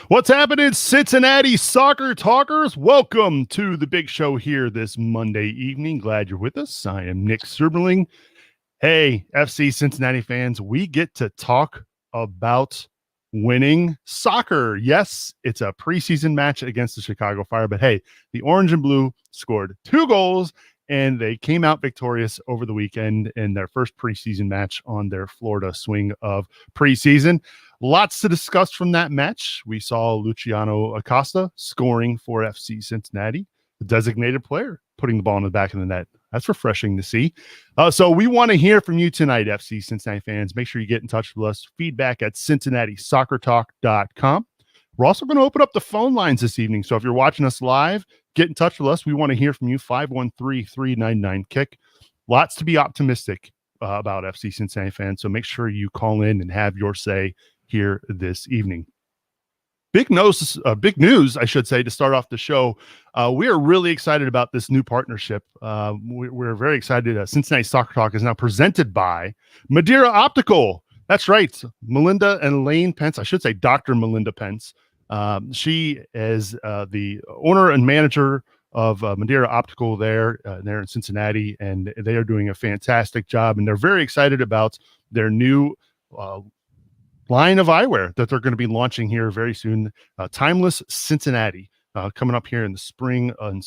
What's happening, Cincinnati Soccer Talkers? Welcome to the big show here this Monday evening. Glad you're with us. I am Nick Serberling. Hey, FC Cincinnati fans, we get to talk about winning soccer. Yes, it's a preseason match against the Chicago Fire, but hey, the Orange and Blue scored 2 goals and they came out victorious over the weekend in their first preseason match on their Florida swing of preseason. Lots to discuss from that match. We saw Luciano Acosta scoring for FC Cincinnati, the designated player, putting the ball in the back of the net. That's refreshing to see. So we want to hear from you tonight, FC Cincinnati fans. Make sure you get in touch with us. Feedback at CincinnatiSoccerTalk.com. We're also going to open up the phone lines this evening. So if you're watching us live, get in touch with us. We want to hear from you. 513-399-KICK. Lots to be optimistic about FC Cincinnati fans. So make sure you call in and have your say here this evening. Big news, I should say, to start off the show. We are really excited about this new partnership. We're very excited. Cincinnati Soccer Talk is now presented by Madeira Optical. That's right. Melinda and Lane Pence. I should say Dr. Melinda Pence. She is the owner and manager of Madeira Optical there in Cincinnati, and they are doing a fantastic job. And they're very excited about their new line of eyewear that they're going to be launching here very soon. Timeless Cincinnati coming up here in the spring or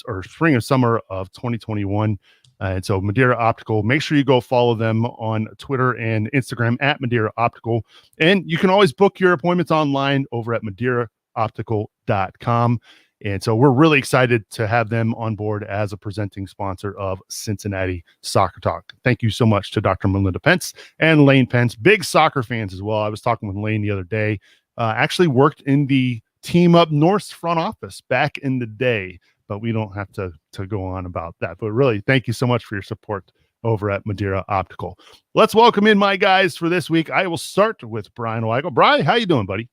summer of 2021. And so Madeira Optical, make sure you go follow them on Twitter and Instagram at Madeira Optical. And you can always book your appointments online over at MadeiraOptical.com. And so we're really excited to have them on board as a presenting sponsor of Cincinnati Soccer Talk. Thank you so much to Dr. Melinda Pence and Lane Pence, big soccer fans as well. I was talking with Lane the other day, actually worked in the Team Up North front office back in the day, but we don't have to go on about that. But really, thank you so much for your support over at Madeira Optical. Let's welcome in my guys for this week. I will start with Brian Weigel. Brian, how you doing, buddy?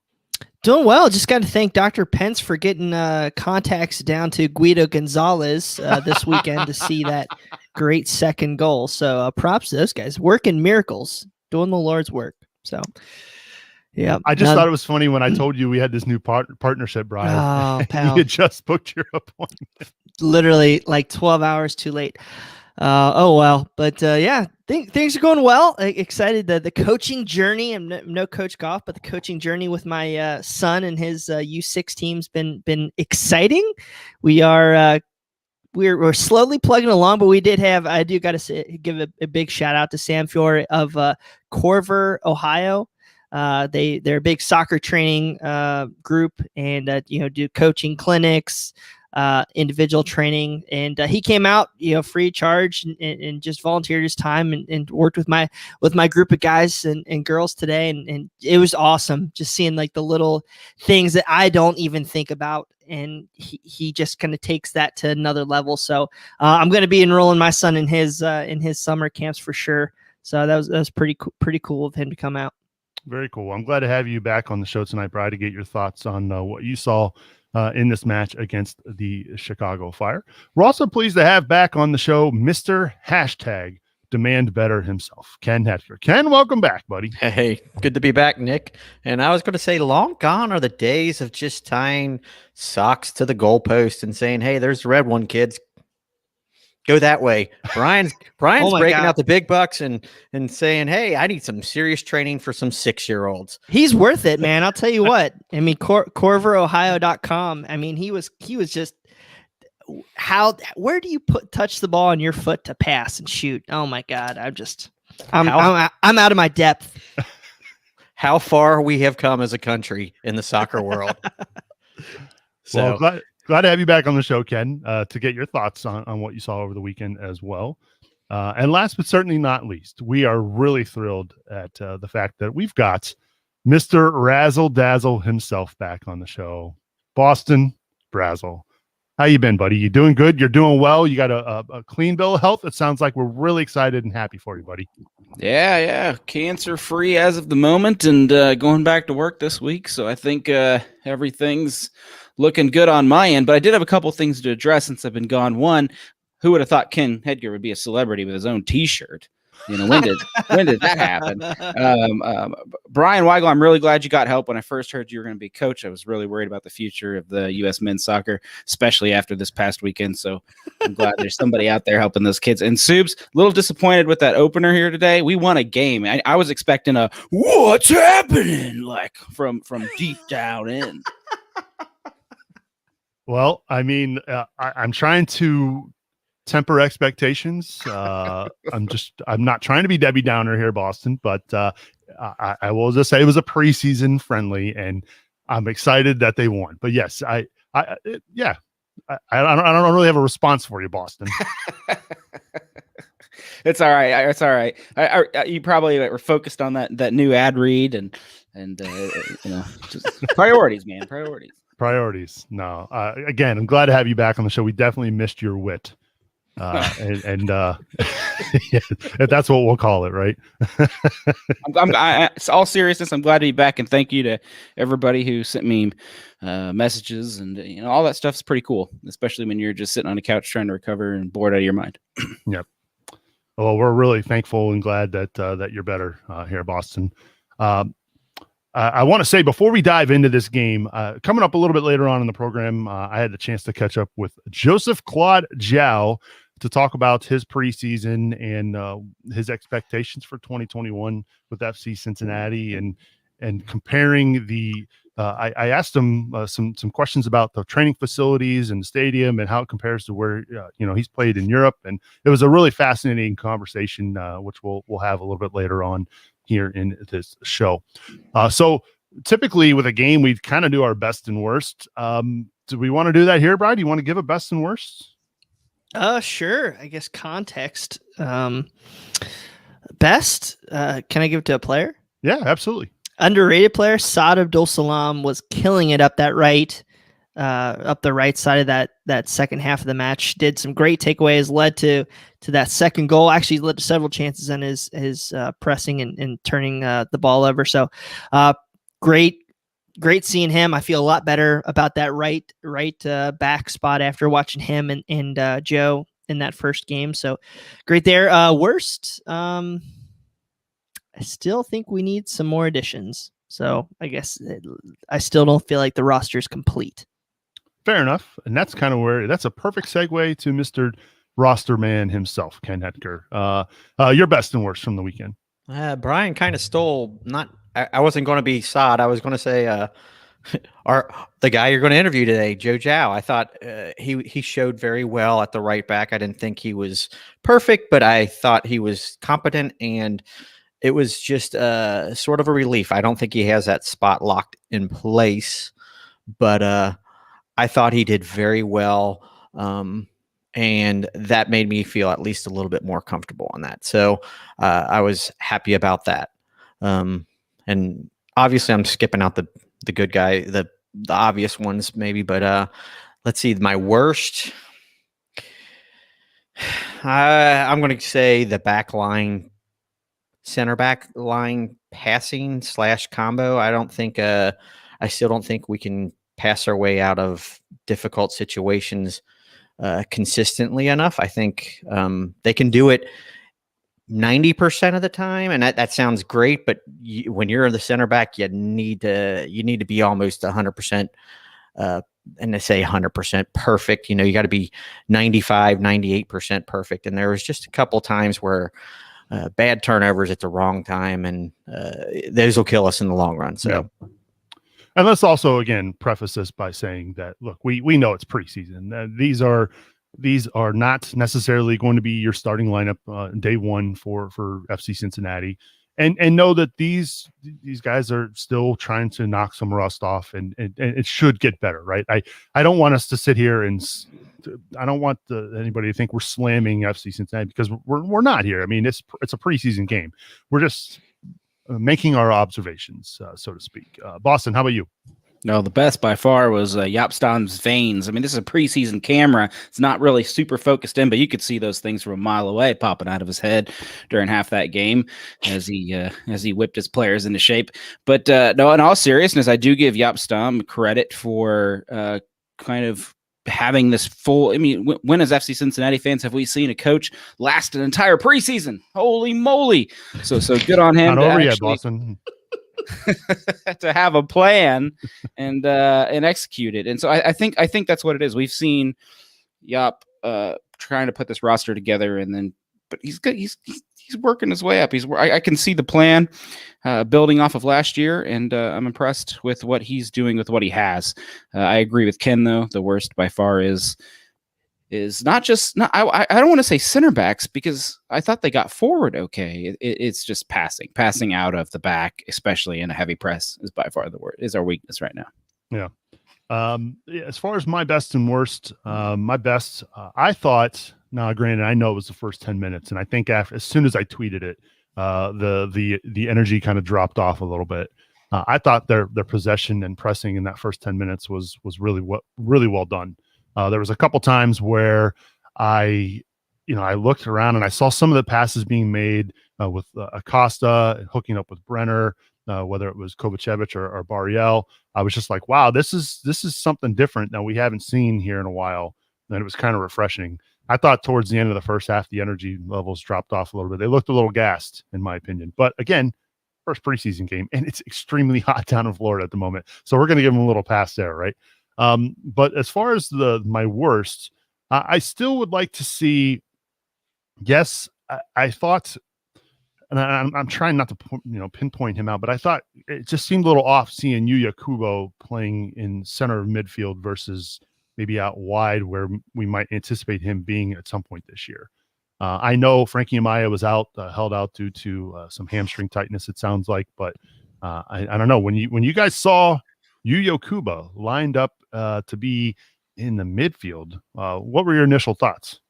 Doing well. Just got to thank Dr. Pence for getting contacts down to Guido Gonzalez this weekend to see that great second goal. So props to those guys. Working miracles, doing the Lord's work. So, yeah. I just thought it was funny when I told you we had this new partnership, Brian. Oh, pal. You had just booked your appointment. Literally like 12 hours too late. Oh, well. But yeah, things are going well. Excited the coaching journey. I'm no coach golf, but the coaching journey with my son and his U6 team's been exciting. We're slowly plugging along, but I do got to give a big shout out to Sam Fiore of Corver, Ohio. They're a big soccer training group and do coaching clinics, individual training, and he came out free of charge and just volunteered his time and worked with my group of guys and girls today, and it was awesome just seeing like the little things that I don't even think about, and he just kind of takes that to another level. So I'm going to be enrolling my son in his summer camps for sure. So that was pretty cool of him to come out. Very cool. I'm glad to have you back on the show tonight, Brian, to get your thoughts on what you saw in this match against the Chicago Fire. We're also pleased to have back on the show Mr. Demand Better himself, Ken Hetker. Ken, welcome back, buddy. Hey, good to be back, Nick. And I was going to say, long gone are the days of just tying socks to the goalpost and saying, hey, there's the red one, kids. Go that way. Brian's breaking out the big bucks and saying, hey, I need some serious training for some 6-year-olds. He's worth it, man. I'll tell you what. I mean, CorverOhio.com. I mean, he was just where do you touch the ball on your foot to pass and shoot? Oh my God. I'm out of my depth. How far we have come as a country in the soccer world. So glad to have you back on the show, Ken, to get your thoughts on what you saw over the weekend as well. And last but certainly not least, we are really thrilled at the fact that we've got Mr. Razzle Dazzle himself back on the show. Boston Brazzle. How you been, buddy? You doing good? You're doing well? You got a clean bill of health? It sounds like we're really excited and happy for you, buddy. Yeah. Cancer-free as of the moment and going back to work this week. So I think everything's looking good on my end. But I did have a couple things to address since I've been gone. One, who would have thought Ken Hetker would be a celebrity with his own T-shirt? When did that happen? Brian Weigel, I'm really glad you got help. When I first heard you were going to be coach, I was really worried about the future of the U.S. men's soccer, especially after this past weekend. So I'm glad there's somebody out there helping those kids. And Subs, a little disappointed with that opener here today. We won a game. I was expecting a "what's happening" like from deep down in. Well, I mean, I'm trying to temper expectations. I'm not trying to be Debbie Downer here, Boston, but I will just say it was a preseason friendly, and I'm excited that they won. But yes, I don't really have a response for you, Boston. It's all right. It's all right. You probably were focused on that new ad read and just priorities, man. Priorities. No. Again, I'm glad to have you back on the show. We definitely missed your wit. Yeah, if that's what we'll call it, right? It's all seriousness. I'm glad to be back, and thank you to everybody who sent me messages, and all that stuff's pretty cool, especially when you're just sitting on a couch trying to recover and bored out of your mind. Yep. Well, we're really thankful and glad that you're better here, Boston. I want to say before we dive into this game, coming up a little bit later on in the program, I had the chance to catch up with Joseph-Claude Gyau to talk about his preseason and his expectations for 2021 with FC Cincinnati and comparing the. I asked him some questions about the training facilities and the stadium and how it compares to where he's played in Europe, and it was a really fascinating conversation, which we'll have a little bit later on here in this show. So typically with a game, we kind of do our best and worst. Do we want to do that here, Brian? Do you want to give a best and worst? Sure. I guess context. Best. Can I give it to a player? Yeah, absolutely. Underrated player, Saad Abdul Salam was killing it up the right side of that second half of the match. Did some great takeaways, led to that second goal. Actually led to several chances in his pressing and turning the ball over. So great seeing him. I feel a lot better about that right back spot after watching him and Joe in that first game. So great there. Worst. I still think we need some more additions. So I guess I still don't feel like the roster is complete. Fair enough. And that's kind of that's a perfect segue to Mr. Roster Man himself, Ken Hetker. Your best and worst from the weekend. Brian kind of stole, I wasn't going to be Saad. I was going to say, the guy you're going to interview today, Joe Gyau. I thought he showed very well at the right back. I didn't think he was perfect, but I thought he was competent, and it was just sort of a relief. I don't think he has that spot locked in place, but I thought he did very well, and that made me feel at least a little bit more comfortable on that. So I was happy about that. And obviously, I'm skipping out the good guy, the obvious ones maybe, but let's see. My worst, I'm going to say the back line. Center back line passing / combo. I still don't think we can pass our way out of difficult situations consistently enough. I think they can do it 90% of the time, and that sounds great. But when you're the center back, you need to be almost 100%. And they say 100% perfect. You got to be 95, 98% perfect. And there was just a couple times where bad turnovers at the wrong time, and those will kill us in the long run. So, yeah. And let's also again preface this by saying that look, we know it's preseason. These are not necessarily going to be your starting lineup day one for FC Cincinnati, and know that these guys are still trying to knock some rust off, and it should get better, right? I don't want us to sit here and I don't want anybody to think we're slamming FC Cincinnati, because we're not here. I mean, it's a preseason game. We're just making our observations, so to speak. Boston, how about you? No, the best by far was Jaap Stam's veins. I mean, this is a preseason camera. It's not really super focused in, but you could see those things from a mile away popping out of his head during half that game as he whipped his players into shape. But no, in all seriousness, I do give Jaap Stam credit for kind of having this full. I mean, when as FC Cincinnati fans have we seen a coach last an entire preseason? Holy moly! So good on him. Not over yet, Boston. To have a plan and execute it. And so I think that's what it is. We've seen Yop trying to put this roster together, but he's good. He's working his way up. I can see the plan building off of last year, and I'm impressed with what he's doing with what he has. I agree with Ken, though. The worst by far is not just I don't want to say center backs, because I thought they got forward okay. It's just passing out of the back, especially in a heavy press, is by far is our weakness right now. Yeah. As far as my best and worst, my best, I thought. Now, granted, I know it was the first 10 minutes, and I think as soon as I tweeted it, the energy kind of dropped off a little bit. I thought their possession and pressing in that first 10 minutes was really well done. There was a couple times where I looked around and I saw some of the passes being made with Acosta hooking up with Brenner, whether it was Kovacevic or Barriel. I was just like, wow, this is something different that we haven't seen here in a while. And it was kind of refreshing. I thought towards the end of the first half, the energy levels dropped off a little bit. They looked a little gassed, in my opinion. But again, first preseason game, and it's extremely hot down in Florida at the moment. So we're going to give them a little pass there, right? But as far as my worst, I still would like to see. Yes, I thought, and I'm trying not to pinpoint him out, but I thought it just seemed a little off seeing Yuya Kubo playing in center of midfield versus maybe out wide, where we might anticipate him being at some point this year. I know Frankie Amaya was held out due to some hamstring tightness, it sounds like, but I don't know. When you guys saw Yuya Kuba lined up to be in the midfield, what were your initial thoughts?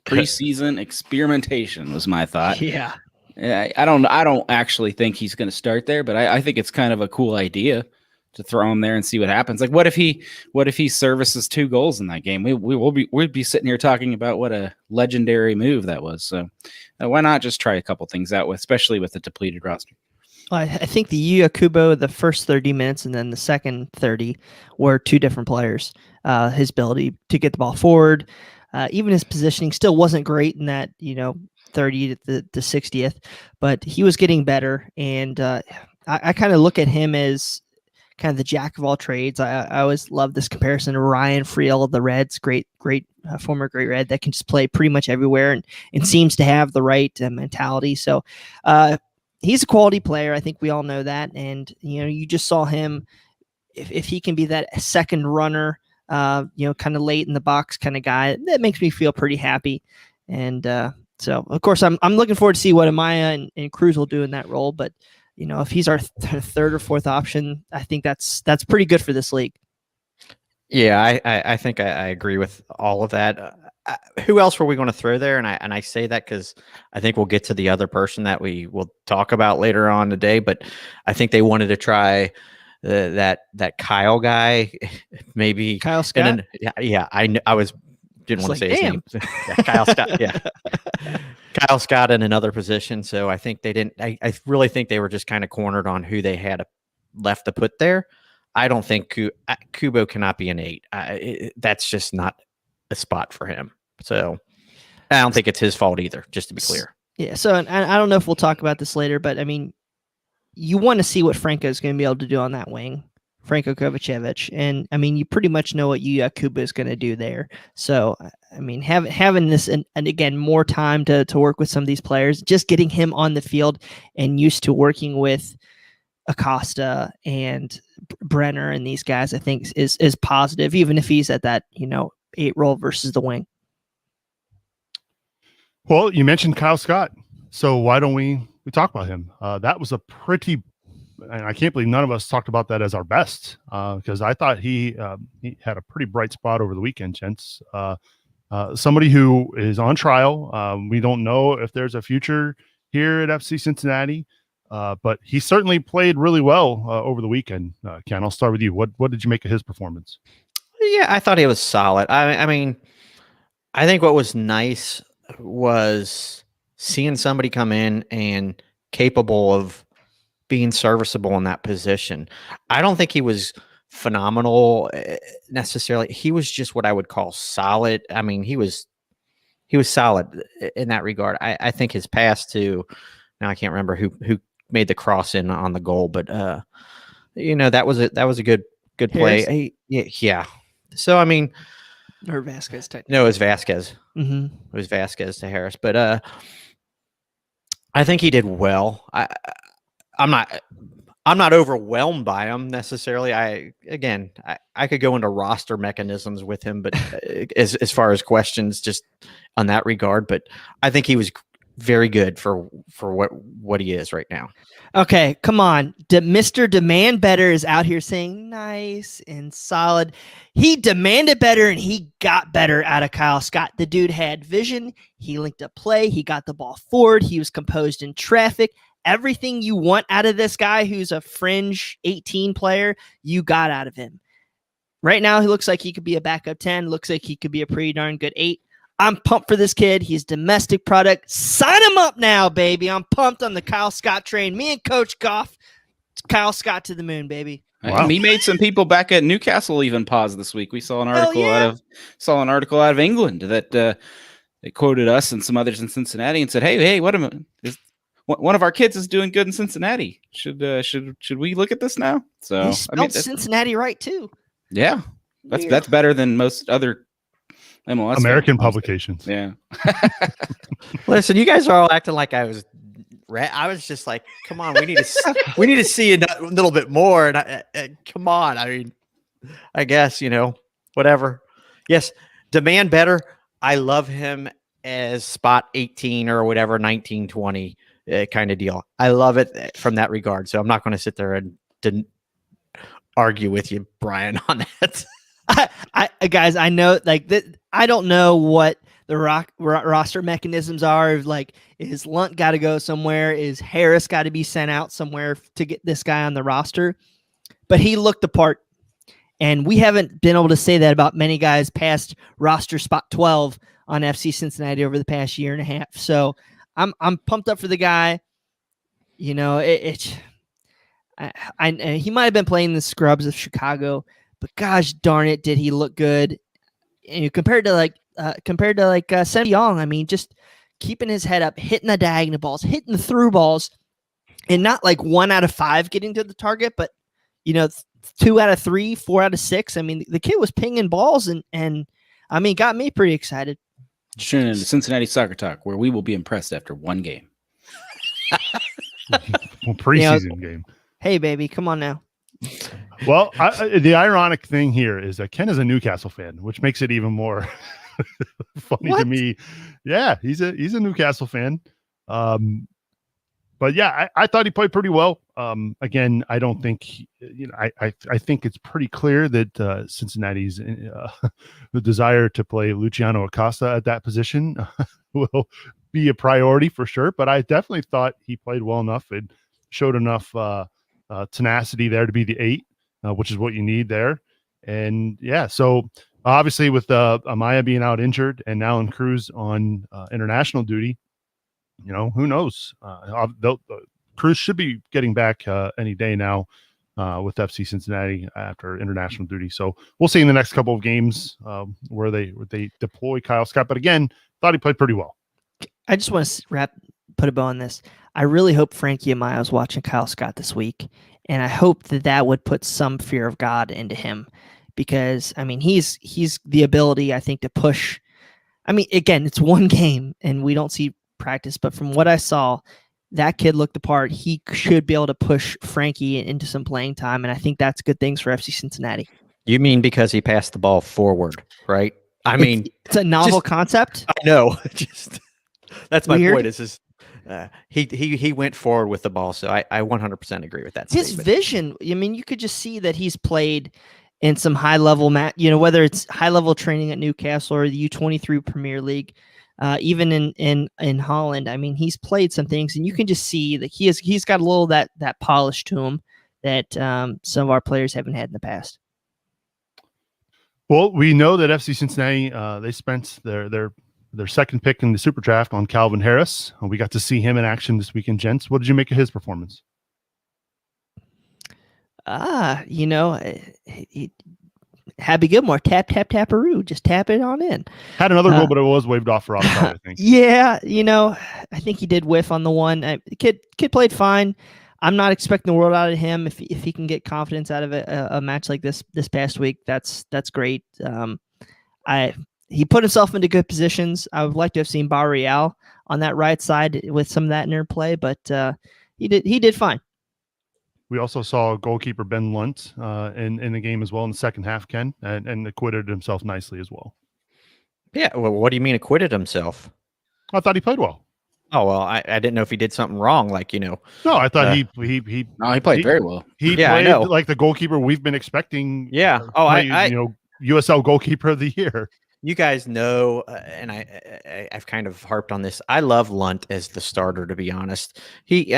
Preseason experimentation was my thought. Yeah. I don't actually think he's going to start there, but I think it's kind of a cool idea to throw him there and see what happens. Like, what if he services 2 goals in that game? We'd be sitting here talking about what a legendary move that was. So why not just try a couple things out, especially with the depleted roster? Well, I think the Yuya Kubo, the first 30 minutes and then the second 30 were 2 different players. His ability to get the ball forward, even his positioning still wasn't great in that 30 to the 60th, but he was getting better. And I kind of look at him as kind of the jack of all trades. I always love this comparison to Ryan Friel of the Reds, great former Great Red that can just play pretty much everywhere and seems to have the right mentality. So he's a quality player. I think we all know that. And, you just saw him, if he can be that second runner, kind of late in the box kind of guy, that makes me feel pretty happy. And so, of course, I'm looking forward to see what Amaya and Cruz will do in that role. But, if he's our third or fourth option, I think that's pretty good for this league. Yeah, I think I agree with all of that. Who else were we going to throw there? And I say that because I think we'll get to the other person that we will talk about later on today. But I think they wanted to try that Kyle guy, maybe Kyle Scott. Yeah, didn't want to say his name. Yeah, Kyle Scott. Yeah. Kyle Scott in another position. So I think they didn't. I really think they were just kind of cornered on who they had left to put there. I don't think Kubo cannot be an 8. That's just not a spot for him. So I don't think it's his fault either, just to be clear. Yeah. So and I don't know if we'll talk about this later, but I mean, you want to see what Franco is going to be able to do on that wing. Franco Kovacevic. And I mean, you pretty much know what Yuya Kuba is going to do there. So, I mean, having this and again, more time to work with some of these players, just getting him on the field and used to working with Acosta and Brenner and these guys, I think is positive, even if he's at that, 8 role versus the wing. Well, you mentioned Kyle Scott. So why don't we talk about him? That was a pretty, and I can't believe none of us talked about that as our best, because I thought he had a pretty bright spot over the weekend, gents. Somebody who is on trial. We don't know if there's a future here at FC Cincinnati, but he certainly played really well over the weekend. Ken, I'll start with you. What did you make of his performance? Yeah, I thought he was solid. I mean, I think what was nice was seeing somebody come in and capable of being serviceable in that position. I don't think he was phenomenal necessarily. He was just what I would call solid. I mean, he was solid in that regard. I think his pass to, now I can't remember who made the cross in on the goal, but that was a good play. Yeah. So I mean, or Vasquez technically. No, it was Vasquez. Mm-hmm. It was Vasquez to Harris, but I think he did well. I'm not overwhelmed by him necessarily. I could go into roster mechanisms with him, but as far as questions just on that regard, but I think he was very good for what he is right now. Okay, come on. Mr. Demand Better is out here saying nice and solid. He demanded better and he got better out of Kyle Scott. The dude had vision. He linked up play. He got the ball forward. He was composed in traffic. Everything you want out of this guy who's a fringe 18 player, you got out of him. Right now, he looks like he could be a backup 10. Looks like he could be a pretty darn good 8. I'm pumped for this kid. He's domestic product. Sign him up now, baby. I'm pumped on the Kyle Scott train. Me and Coach Goff, Kyle Scott to the moon, baby. Wow. He made some people back at Newcastle even pause this week. We saw an article out of England that they quoted us and some others in Cincinnati and said, "Hey, one of our kids is doing good in Cincinnati. Should we look at this now?" So he spelled Cincinnati right too. Yeah, that's better than most other MLS American publications. Yeah. Listen, you guys are all acting like I was just like, come on, we need to see a little bit more. And come on, I mean, I guess whatever. Yes, demand better. I love him as spot 18 or whatever, 19, 20 kind of deal. I love it from that regard. So I'm not going to sit there and argue with you, Brian, on that. Guys, I know I don't know what the roster mechanisms are. Like, is Lunt got to go somewhere? Is Harris got to be sent out somewhere to get this guy on the roster? But he looked the part, and we haven't been able to say that about many guys past roster spot 12 on FC Cincinnati over the past year and a half. So I'm pumped up for the guy. He might have been playing the scrubs of Chicago, but gosh darn it, did he look good? And compared to Sam Young, I mean, just keeping his head up, hitting the diagonal balls, hitting the through balls, and not like 1 out of 5 getting to the target, but 2 out of 3, 4 out of 6. I mean, the kid was pinging balls and I mean, got me pretty excited. Tune in to Cincinnati Soccer Talk, where we will be impressed after one game. Preseason game. Hey, baby, come on now. Well, the ironic thing here is that Ken is a Newcastle fan, which makes it even more funny to me. Yeah, he's a Newcastle fan. But yeah, I thought he played pretty well. Again, I don't think I think it's pretty clear that Cincinnati's the desire to play Luciano Acosta at that position will be a priority for sure. But I definitely thought he played well enough and showed enough tenacity there to be the 8, which is what you need there. And yeah, so obviously with Amaya being out injured and now in Cruz on international duty, who knows? Cruz should be getting back any day now with FC Cincinnati after international duty. So we'll see in the next couple of games where they deploy Kyle Scott. But again, thought he played pretty well. I just want to put a bow on this. I really hope Frankie Amaya was watching Kyle Scott this week, and I hope that would put some fear of God into him, because I mean he's the ability, I think, to push. I mean, again, it's one game and we don't see practice, but from what I saw, that kid looked the part. He should be able to push Frankie into some playing time, and I think that's good things for FC Cincinnati. You mean because he passed the ball forward, right? I mean, it's a novel concept. I know. That's my point. He went forward with the ball, so I 100% agree with that. His vision. I mean, you could just see that he's played in some high level whether it's high level training at Newcastle or the U23 Premier League, even in Holland. I mean, he's played some things, and you can just see that he's got a little that polish to him that some of our players haven't had in the past. Well, we know that FC Cincinnati they spent their second pick in the Super Draft on Calvin Harris. We got to see him in action this weekend, gents. What did you make of his performance? Happy Gilmore, tap, tap, taparoo. Just tap it on in. Had another goal, but it was waved off for offside, I think. Yeah, I think he did whiff on the one. Kid played fine. I'm not expecting the world out of him. If he can get confidence out of a match like this past week, that's great. He put himself into good positions. I would like to have seen Barreal on that right side with some of that interplay, but he did fine. We also saw goalkeeper Ben Lunt in the game as well in the second half, Ken, and acquitted himself nicely as well. Yeah. Well, what do you mean acquitted himself? I thought he played well. Oh, well, I didn't know if he did something wrong. Like, No, I thought he played very well. He played like the goalkeeper we've been expecting. Yeah. USL goalkeeper of the year. You guys know, and I've kind of harped on this. I love Lunt as the starter, to be honest. He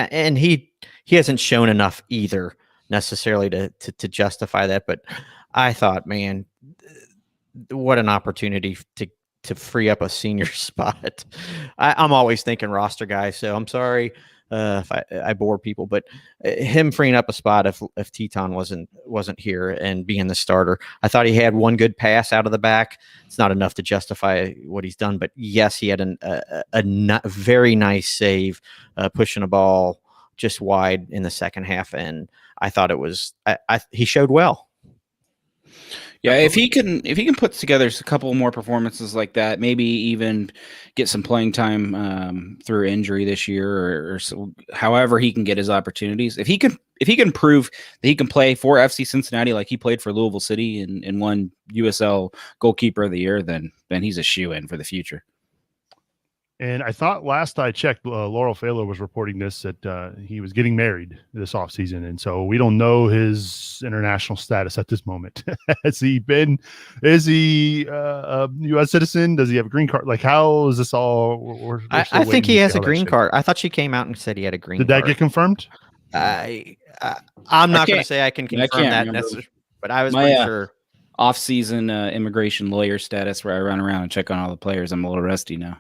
hasn't shown enough either necessarily to justify that. But I thought, man, what an opportunity to free up a senior spot. I'm always thinking roster guy, so I'm sorry if I bore people, but him freeing up a spot if Teton wasn't here and being the starter. I thought he had one good pass out of the back. It's not enough to justify what he's done, but yes, he had a very nice save, pushing a ball just wide in the second half, and I thought it was he showed well. Yeah, if he can put together a couple more performances like that, maybe even get some playing time through injury this year, or so, however he can get his opportunities. If he can prove that he can play for FC Cincinnati like he played for Louisville City and won USL Goalkeeper of the Year, then he's a shoo-in for the future. And I thought last I checked, Laurel Falo was reporting this, that he was getting married this offseason. And so we don't know his international status at this moment. Is he a U.S. citizen? Does he have a green card? Like, how is this all? I think he has a green card. I thought she came out and said he had a green card. Did that get confirmed? I'm not going to say I can confirm that necessarily, but I was pretty sure. Off-season immigration lawyer status where I run around and check on all the players. I'm a little rusty now.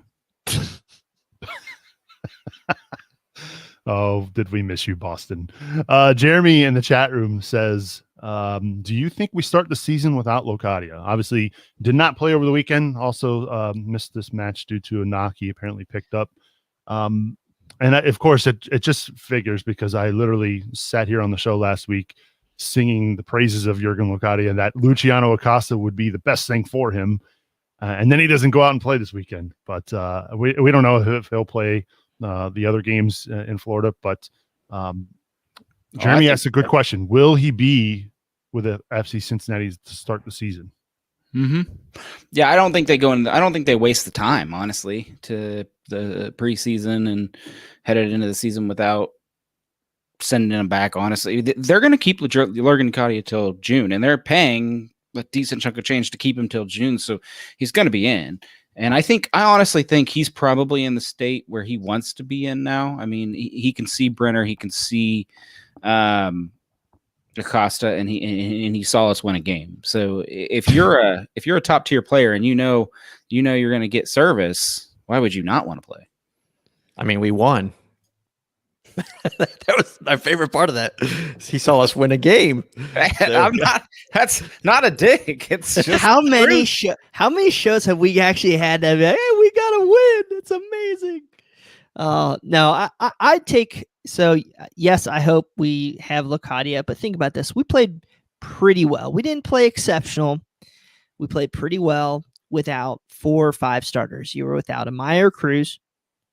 Oh, did we miss you, Boston? Jeremy in the chat room says, do you think we start the season without Locadia? Obviously did not play over the weekend. Also missed this match due to a knock he apparently picked up. And of course it just figures because I literally sat here on the show last week singing the praises of Jurgen Locadia, that Luciano Acosta would be the best thing for him. And then he doesn't go out and play this weekend, but we don't know if he'll play the other games in Florida. But Jeremy asked a good question: will he be with the FC Cincinnati to start the season? Mm-hmm. Yeah, I don't think they waste the time, honestly, to the preseason and headed into the season without sending him back. Honestly, they're going to keep Jurgen Locadia till June, and they're paying a decent chunk of change to keep him till June, so he's going to be in. And I honestly think he's probably in the state where he wants to be in now. I mean, he can see Brenner, he can see Acosta, and he saw us win a game. So if you're a top tier player and you know you're going to get service, why would you not want to play? I mean, we won. That was my favorite part of that. He saw us win a game. So. That's not a dig. It's just how many shows have we actually had that? Hey, we got to win. It's amazing. No, I take. So yes, I hope we have Locadia. But think about this: we played pretty well. We didn't play exceptional. We played pretty well without 4 or 5 starters. You were without Amaya Cruz.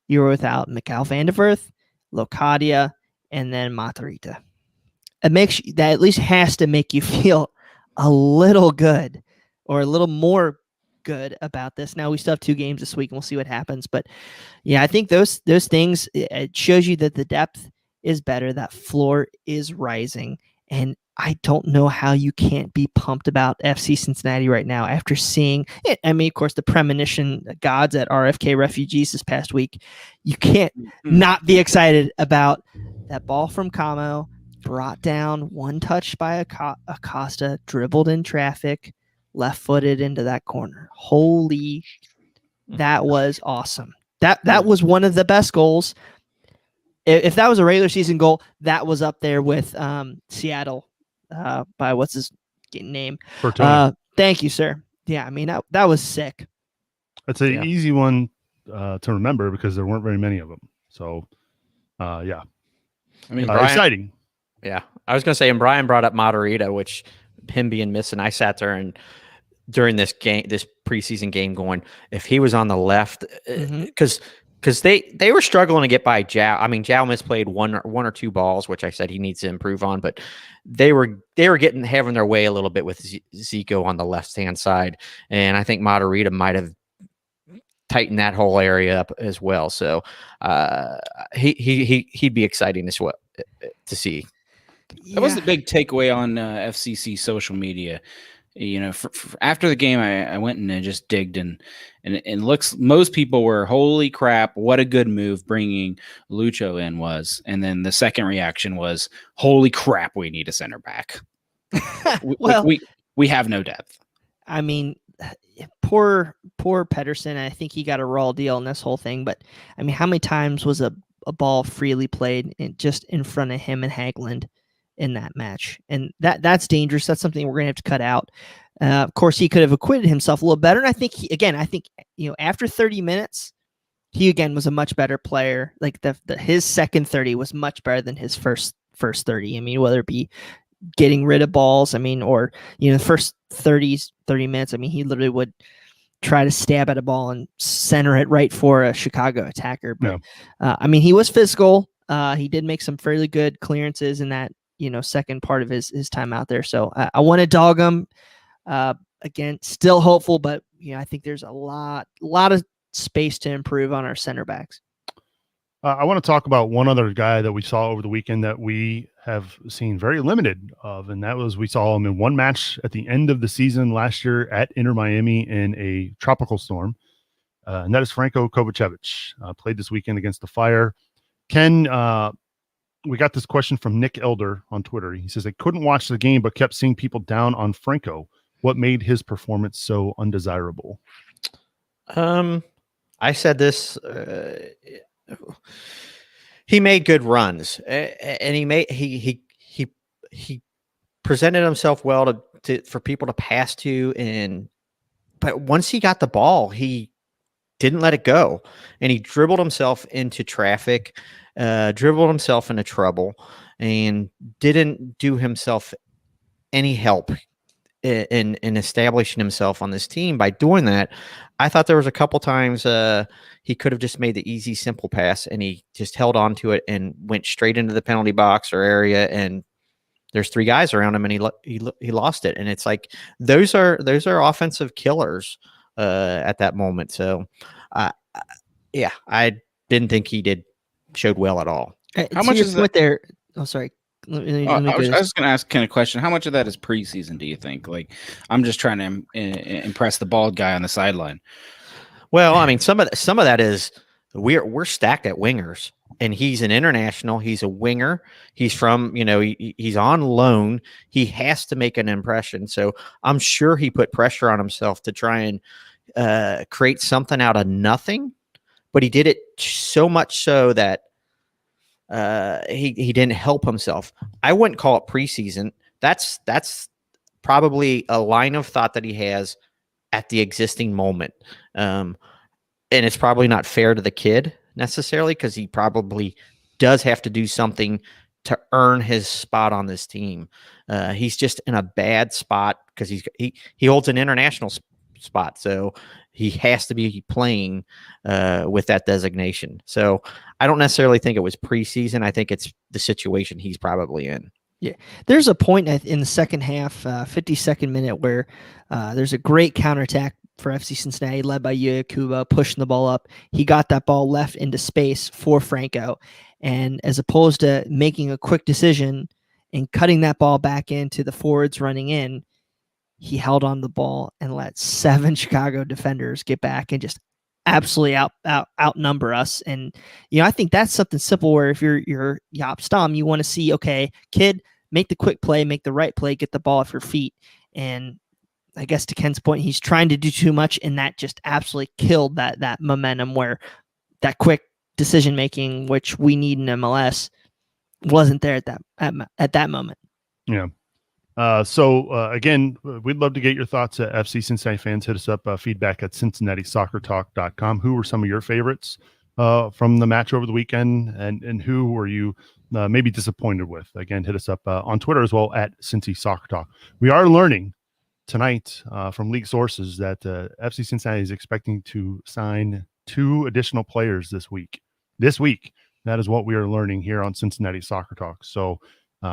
You were without Mikhail van der Verth, Locadia, and then Matarita. That at least has to make you feel a little good or a little more good about this. Now we still have 2 games this week and we'll see what happens. But yeah, I think those things, it shows you that the depth is better, that floor is rising. And I don't know how you can't be pumped about FC Cincinnati right now after seeing it. I mean, of course, the premonition gods at RFK Refugees this past week. You can't not be excited about that ball from Camo, brought down, one touch by Acosta, dribbled in traffic, left-footed into that corner. Holy, that was awesome. That was one of the best goals. If that was a regular season goal, that was up there with Seattle by what's his name? Bertoni. Thank you, sir. Yeah, I mean that was sick. That's an Yeah. easy one to remember because there weren't very many of them. So, yeah. I mean, Brian- exciting. Yeah, I was going to say, and Brian brought up Madeira, which him being missing, I sat there and during this preseason game going, if he was on the left, because they were struggling to get by Gyau. I mean, Gyau misplayed one or two balls, which I said he needs to improve on, but they were having their way a little bit with Zico on the left-hand side, and I think Madeira might have tightened that whole area up as well. So he'd be exciting as well to see. That was the big takeaway on FCC social media. You know, after the game, I went and just digged and looks. Most people were, holy crap, what a good move bringing Lucho in was. And then the second reaction was, holy crap, we need a center back. Well, we have no depth. I mean, poor Pedersen. I think he got a raw deal in this whole thing. But I mean, how many times was a ball freely played just in front of him and Hagland in that match? And that's dangerous. That's something we're gonna have to cut out. Of course, he could have acquitted himself a little better. And I think after 30 minutes, he again was a much better player. Like his second 30 was much better than his first 30. I mean, whether it be getting rid of balls, I mean, or the first 30 minutes, I mean, he literally would try to stab at a ball and center it right for a Chicago attacker. But I mean, he was physical. He did make some fairly good clearances in that second part of his time out there. So I want to dog him. Again, still hopeful, but I think there's a lot of space to improve on our center backs. I want to talk about one other guy that we saw over the weekend that we have seen very limited of, and that was we saw him in one match at the end of the season last year at Inter Miami in a tropical storm, and that is Franco Kovacevic. Played this weekend against the Fire. Ken, we got this question from Nick Elder on Twitter. He says, I couldn't watch the game, but kept seeing people down on Franco. What made his performance so undesirable? I said this. He made good runs, and he presented himself well for people to pass to. But once he got the ball, he didn't let it go, and he dribbled himself into traffic, dribbled himself into trouble, and didn't do himself any help in establishing himself on this team. By doing that, I thought there was a couple times he could have just made the easy, simple pass, and he just held on to it and went straight into the penalty box or area, and there's three guys around him, and he lost it. And it's like those are offensive killers at that moment. So, yeah, I didn't think he showed well at all. How much is that there? Oh, sorry. I was just going to ask Ken a question. How much of that is preseason, do you think? Like, I'm just trying to impress the bald guy on the sideline. Well, I mean, some of that is we're stacked at wingers, and he's an international. He's a winger. He's from, he's on loan. He has to make an impression. So I'm sure he put pressure on himself to try and create something out of nothing, but he did it so much so that he didn't help himself. I wouldn't call it preseason. That's probably a line of thought that he has at the existing moment. And it's probably not fair to the kid necessarily, because he probably does have to do something to earn his spot on this team. He's just in a bad spot because he holds an international spot. So he has to be playing with that designation. So I don't necessarily think it was preseason. I think it's the situation he's probably in. Yeah, there's a point in the second half, 52nd minute, where there's a great counterattack for FC Cincinnati led by Yakuba, pushing the ball up. He got that ball left into space for Franco. And as opposed to making a quick decision and cutting that ball back into the forwards running in, he held on the ball and let 7 Chicago defenders get back and just absolutely outnumber us. And I think that's something simple where if you're Jaap Stam, you want to see, okay, kid, make the quick play, make the right play, get the ball off your feet. And I guess to Ken's point, he's trying to do too much, and that just absolutely killed that momentum where that quick decision making, which we need in MLS, wasn't there at that moment. Yeah. Again, we'd love to get your thoughts at FC Cincinnati fans. Hit us up, feedback at CincinnatiSoccerTalk.com. Who were some of your favorites from the match over the weekend, and who were you maybe disappointed with? Again, hit us up on Twitter as well at Cincy Soccer Talk. We are learning tonight from league sources that FC Cincinnati is expecting to sign 2 additional players this week. That is what we are learning here on Cincinnati Soccer Talk. So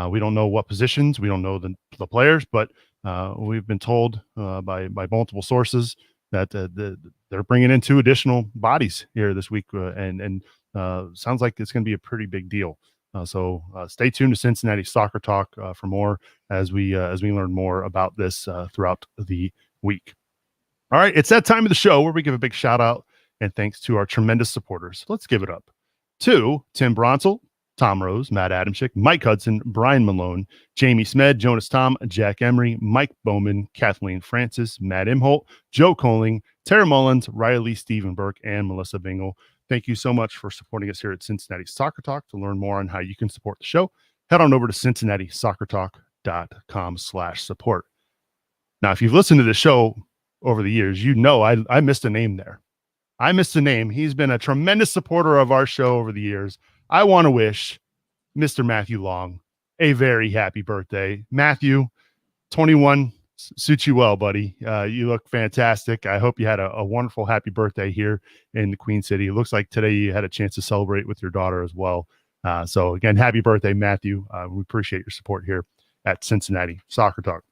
we don't know what positions, we don't know the players, but we've been told by multiple sources that they're bringing in 2 additional bodies here this week, and sounds like it's going to be a pretty big deal. So stay tuned to Cincinnati Soccer Talk for more as we learn more about this throughout the week. All right, it's that time of the show where we give a big shout out and thanks to our tremendous supporters. Let's give it up to Tim Bronsel, Tom Rose, Matt Adamczyk, Mike Hudson, Brian Malone, Jamie Smed, Jonas Tom, Jack Emery, Mike Bowman, Kathleen Francis, Matt Imholt, Joe Coling, Tara Mullins, Riley Stephen Burke, and Melissa Bingle. Thank you so much for supporting us here at Cincinnati Soccer Talk. To learn more on how you can support the show, head on over to CincinnatiSoccerTalk.com/support. Now, if you've listened to the show over the years, you know I missed a name there. I missed a name. He's been a tremendous supporter of our show over the years. I want to wish Mr. Matthew Long a very happy birthday. Matthew, 21 suits you well, buddy. You look fantastic. I hope you had a wonderful happy birthday here in the Queen City. It looks like today you had a chance to celebrate with your daughter as well. So again, happy birthday, Matthew. We appreciate your support here at Cincinnati Soccer Talk.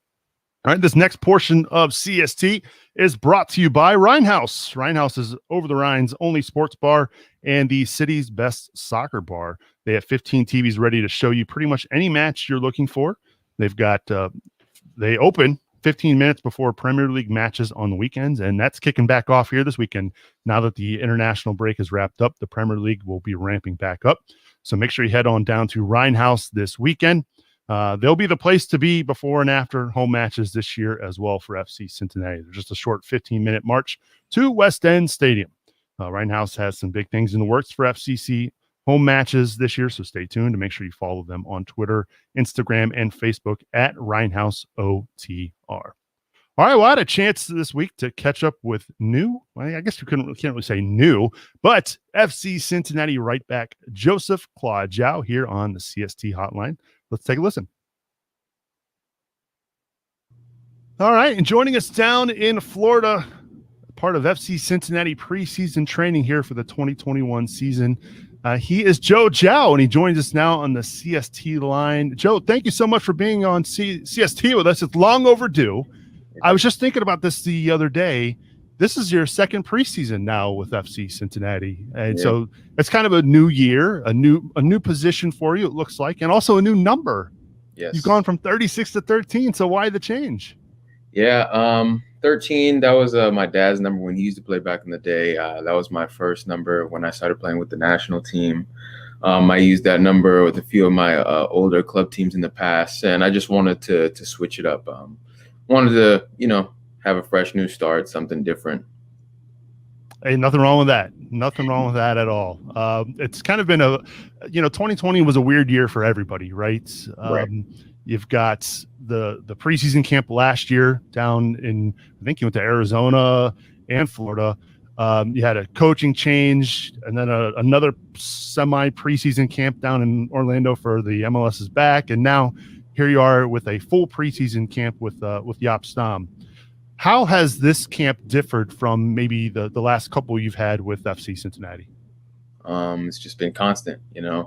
All right, this next portion of CST is brought to you by Rhinehouse. Rhinehouse is Over the Rhine's only sports bar and the city's best soccer bar. They have 15 TVs ready to show you pretty much any match you're looking for. They've got they open 15 minutes before Premier League matches on the weekends, and that's kicking back off here this weekend. Now that the international break is wrapped up, the Premier League will be ramping back up. So make sure you head on down to Rhinehouse this weekend. They'll be the place to be before and after home matches this year as well for FC Cincinnati. There's just a short 15-minute march to West End Stadium. Rhinehouse has some big things in the works for FCC home matches this year, so stay tuned to make sure you follow them on Twitter, Instagram, and Facebook at Rhinehouse OTR. All right, well, I had a chance this week to catch up with I guess you can't really say new, but FC Cincinnati right back Joseph-Claude Gyau here on the CST hotline. Let's take a listen. All right, and joining us down in Florida, part of FC Cincinnati preseason training here for the 2021 season, he is Joe Gyau, and he joins us now on the CST line. Joe, thank you so much for being on CST with us. It's long overdue. I was just thinking about this the other day. This is your second preseason now with FC Cincinnati, and so it's kind of a new year, a new position for you, it looks like, and also a new number. Yes, you've gone from 36 to 13. So why the change? Yeah, 13. That was my dad's number when he used to play back in the day. That was my first number when I started playing with the national team. I used that number with a few of my older club teams in the past, and I just wanted to switch it up. Wanted to, have a fresh new start, something different. Hey, nothing wrong with that. Nothing wrong with that at all. It's kind of been 2020 was a weird year for everybody, right? Right. You've got the preseason camp last year down in, I think you went to Arizona and Florida. You had a coaching change, and then another semi preseason camp down in Orlando for the MLS is back, and now here you are with a full preseason camp with Jaap Stam. How has this camp differed from maybe the last couple you've had with FC Cincinnati? It's just been constant, there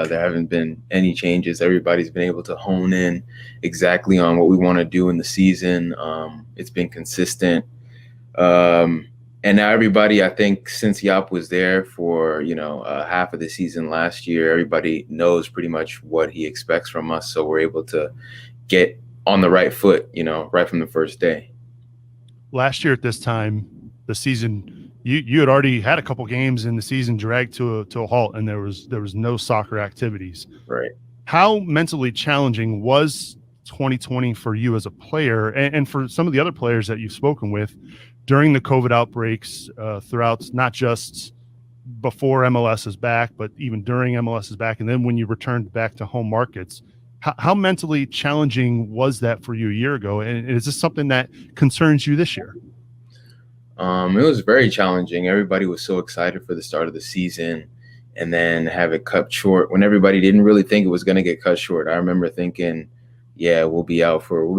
haven't been any changes. Everybody's been able to hone in exactly on what we want to do in the season. It's been consistent. And now everybody, I think since Jaap was there for, half of the season last year, everybody knows pretty much what he expects from us. So we're able to get on the right foot, right from the first day. Last year at this time, the season, you had already had a couple games in the season dragged to a halt, and there was no soccer activities. Right. How mentally challenging was 2020 for you as a player, and for some of the other players that you've spoken with during the COVID outbreaks throughout, not just before MLS is back, but even during MLS is back, and then when you returned back to home markets? How mentally challenging was that for you a year ago? And is this something that concerns you this year? It was very challenging. Everybody was so excited for the start of the season, and then have it cut short when everybody didn't really think it was going to get cut short. I remember thinking, yeah, we'll be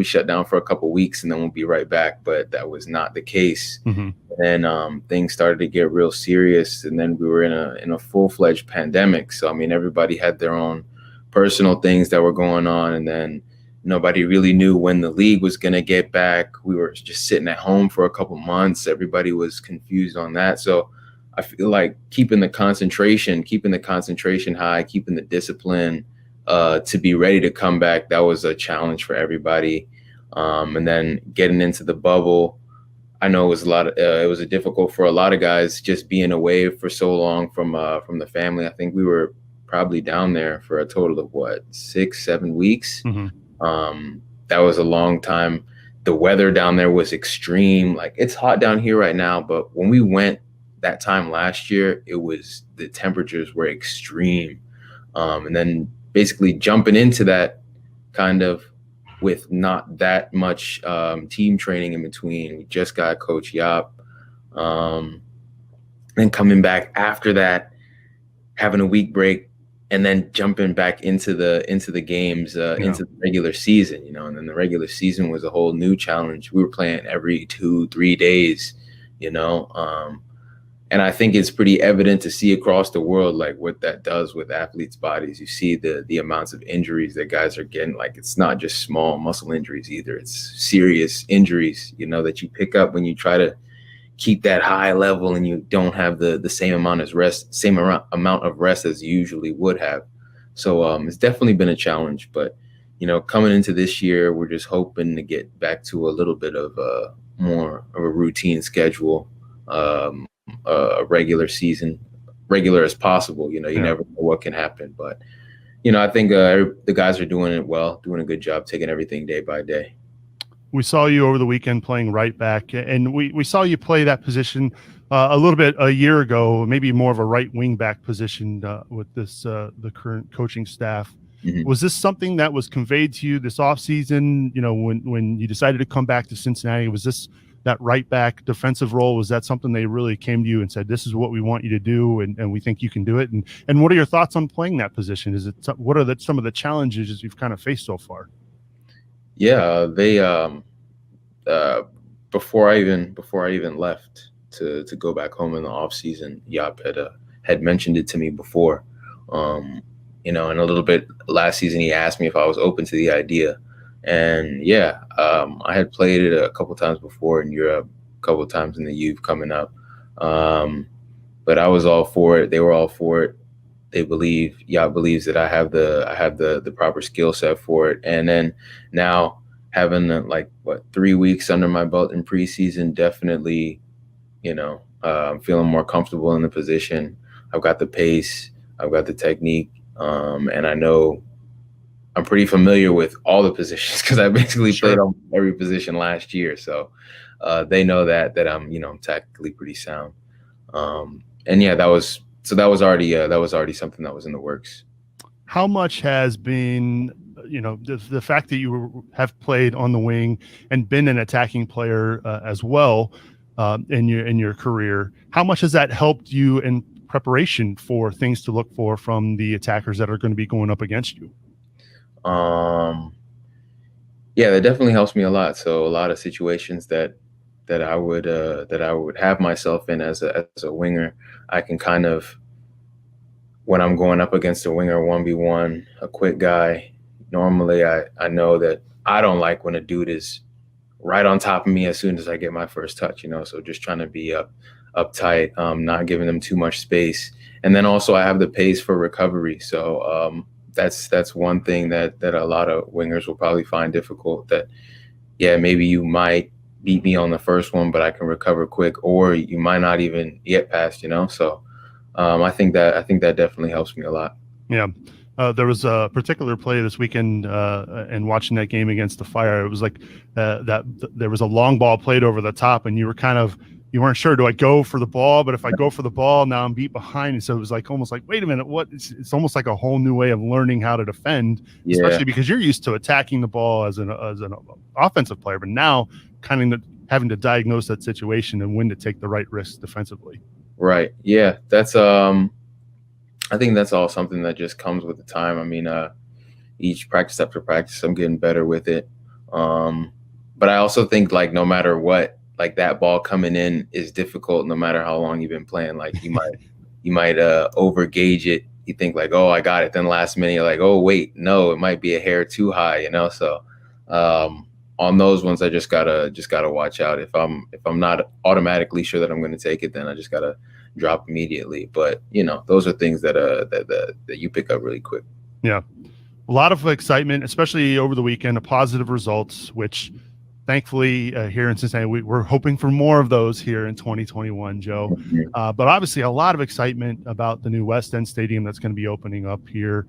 shut down for a couple weeks and then we'll be right back. But that was not the case. Mm-hmm. And things started to get real serious. And then we were in a full-fledged pandemic. So, I mean, everybody had their own personal things that were going on. And then nobody really knew when the league was going to get back. We were just sitting at home for a couple months. Everybody was confused on that. So I feel like keeping the concentration high, keeping the discipline to be ready to come back, that was a challenge for everybody. And then getting into the bubble, I know it was difficult for a lot of guys just being away for so long from the family. I think we were probably down there for a total of 6-7 weeks. Mm-hmm. That was a long time. The weather down there was extreme. Like, it's hot down here right now, but when we went that time last year, the temperatures were extreme. And then basically jumping into that kind of with not that much team training in between. We just got Coach Yap. Then coming back after that, having a week break, and then jumping back into the games, into the regular season, and then the regular season was a whole new challenge. We were playing every 2-3 days, and I think it's pretty evident to see across the world, like, what that does with athletes' bodies. You see the amounts of injuries that guys are getting. Like, it's not just small muscle injuries either. It's serious injuries, that you pick up when you try to keep that high level and you don't have the same amount of rest as you usually would have. So it's definitely been a challenge. But, coming into this year, we're just hoping to get back to a little bit of more of a routine schedule. A regular season, regular as possible. You never know what can happen, but I think the guys are doing it well, doing a good job, taking everything day by day. We saw you over the weekend playing right back, and we saw you play that position a little bit a year ago, maybe more of a right wing back position with the current coaching staff. Mm-hmm. Was this something that was conveyed to you this offseason? When you decided to come back to Cincinnati, was this that right back defensive role? Was that something they really came to you and said, this is what we want you to do, and we think you can do it? And what are your thoughts on playing that position? What are some of the challenges you've kind of faced so far? Yeah, they before I even left to go back home in the off season, Yap had mentioned it to me before. And a little bit last season, he asked me if I was open to the idea. And I had played it a couple times before in Europe, a couple times in the youth coming up. But I was all for it. They were all for it. Yap believes that I have the proper skill set for it. And then now having 3 weeks under my belt in preseason, definitely, I'm feeling more comfortable in the position. I've got the pace, I've got the technique, and I know I'm pretty familiar with all the positions because I basically played on every position last year. So they know that I'm tactically pretty sound. That was already something that was in the works. How much has been, the fact that you have played on the wing and been an attacking player as well in your career? How much has that helped you in preparation for things to look for from the attackers that are going to be going up against you? That definitely helps me a lot. So a lot of situations that I would have myself in as a winger, I can kind of, when I'm going up against a winger 1v1, a quick guy, normally I know that I don't like when a dude is right on top of me as soon as I get my first touch, so just trying to be uptight, not giving them too much space. And then also I have the pace for recovery. So that's one thing that a lot of wingers will probably find difficult, that maybe you might beat me on the first one, but I can recover quick, or you might not even get past, so I think that definitely helps me a lot. There was a particular play this weekend and watching that game against the Fire. It was like that there was a long ball played over the top, and you were kind of you weren't sure, do I go for the ball? But if I go for the ball, now I'm beat behind. And so it was like almost like, wait a minute, what? It's almost like a whole new way of learning how to defend, especially because you're used to attacking the ball as an offensive player, but now kind of having to diagnose that situation and when to take the right risks defensively. Right. Yeah. That's I think that's all something that just comes with the time. I mean, each practice after practice, I'm getting better with it. But I also think like no matter what, like that ball coming in is difficult no matter how long you've been playing. Like you might over gauge it. You think like, oh, I got it. Then last minute you're like, oh wait, no, it might be a hair too high, you know. So on those ones I just gotta watch out. If I'm not automatically sure that I'm gonna take it, then I just gotta drop immediately. But you know, those are things that that you pick up really quick. Yeah. A lot of excitement, especially over the weekend, positive results, which thankfully, here in Cincinnati, we're hoping for more of those here in 2021, Joe. But obviously, a lot of excitement about the new West End Stadium that's going to be opening up here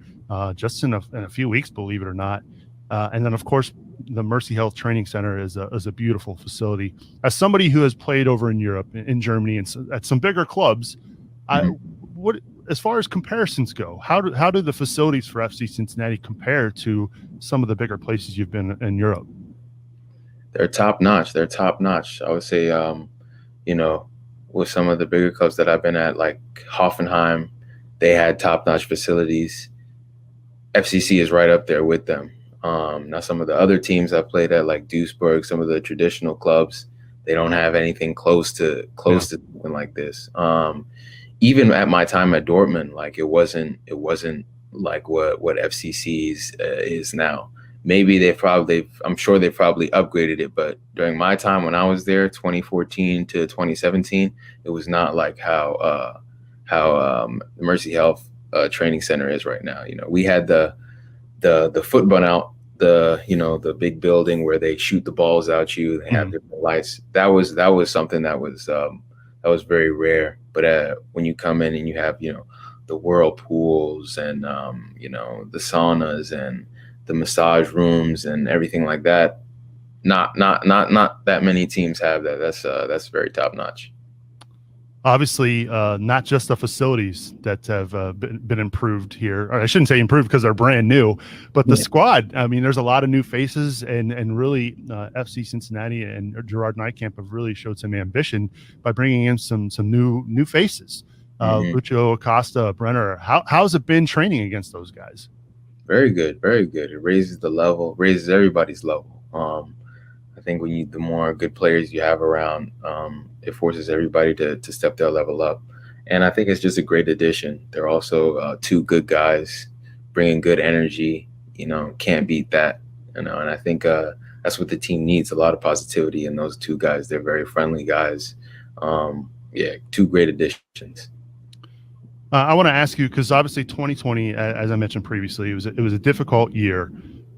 just in a few weeks, believe it or not. And then, of course, the Mercy Health Training Center is a beautiful facility. As somebody who has played over in Europe, in Germany, and at some bigger clubs, as far as comparisons go, how do the facilities for FC Cincinnati compare to some of the bigger places you've been in Europe? They're top notch. I would say, you know, with some of the bigger clubs that I've been at, like Hoffenheim, they had top notch facilities. FCC is right up there with them. Now, some of the other teams I played at, like Duisburg, some of the traditional clubs, they don't have anything close to something like this. Even at my time at Dortmund, like it wasn't like what FCC's is now. Maybe I'm sure they probably upgraded it, but during my time when I was there, 2014 to 2017, it was not like how the Mercy Health Training Center is right now. You know, we had the football out, the big building where they shoot the balls out you. They have different lights. That was something that was very rare. But when you come in and you have, you know, the whirlpools and the saunas and the massage rooms and everything like that, not that many teams have that. That's very top notch. Obviously, not just the facilities that have been improved here. Or I shouldn't say improved because they're brand new, but the squad. I mean, there's a lot of new faces, and really, FC Cincinnati and Gerard Nijkamp have really showed some ambition by bringing in some new faces. Lucio Acosta, Brenner. How's it been training against those guys? Very good, very good. It raises the level, raises everybody's level. I think the more good players you have around, it forces everybody to step their level up. And I think it's just a great addition. They're also two good guys, bringing good energy. You know, can't beat that. You know, and I think that's what the team needs, a lot of positivity in those two guys. They're very friendly guys. Two great additions. I want to ask you, because obviously 2020, as I mentioned previously, it was a difficult year,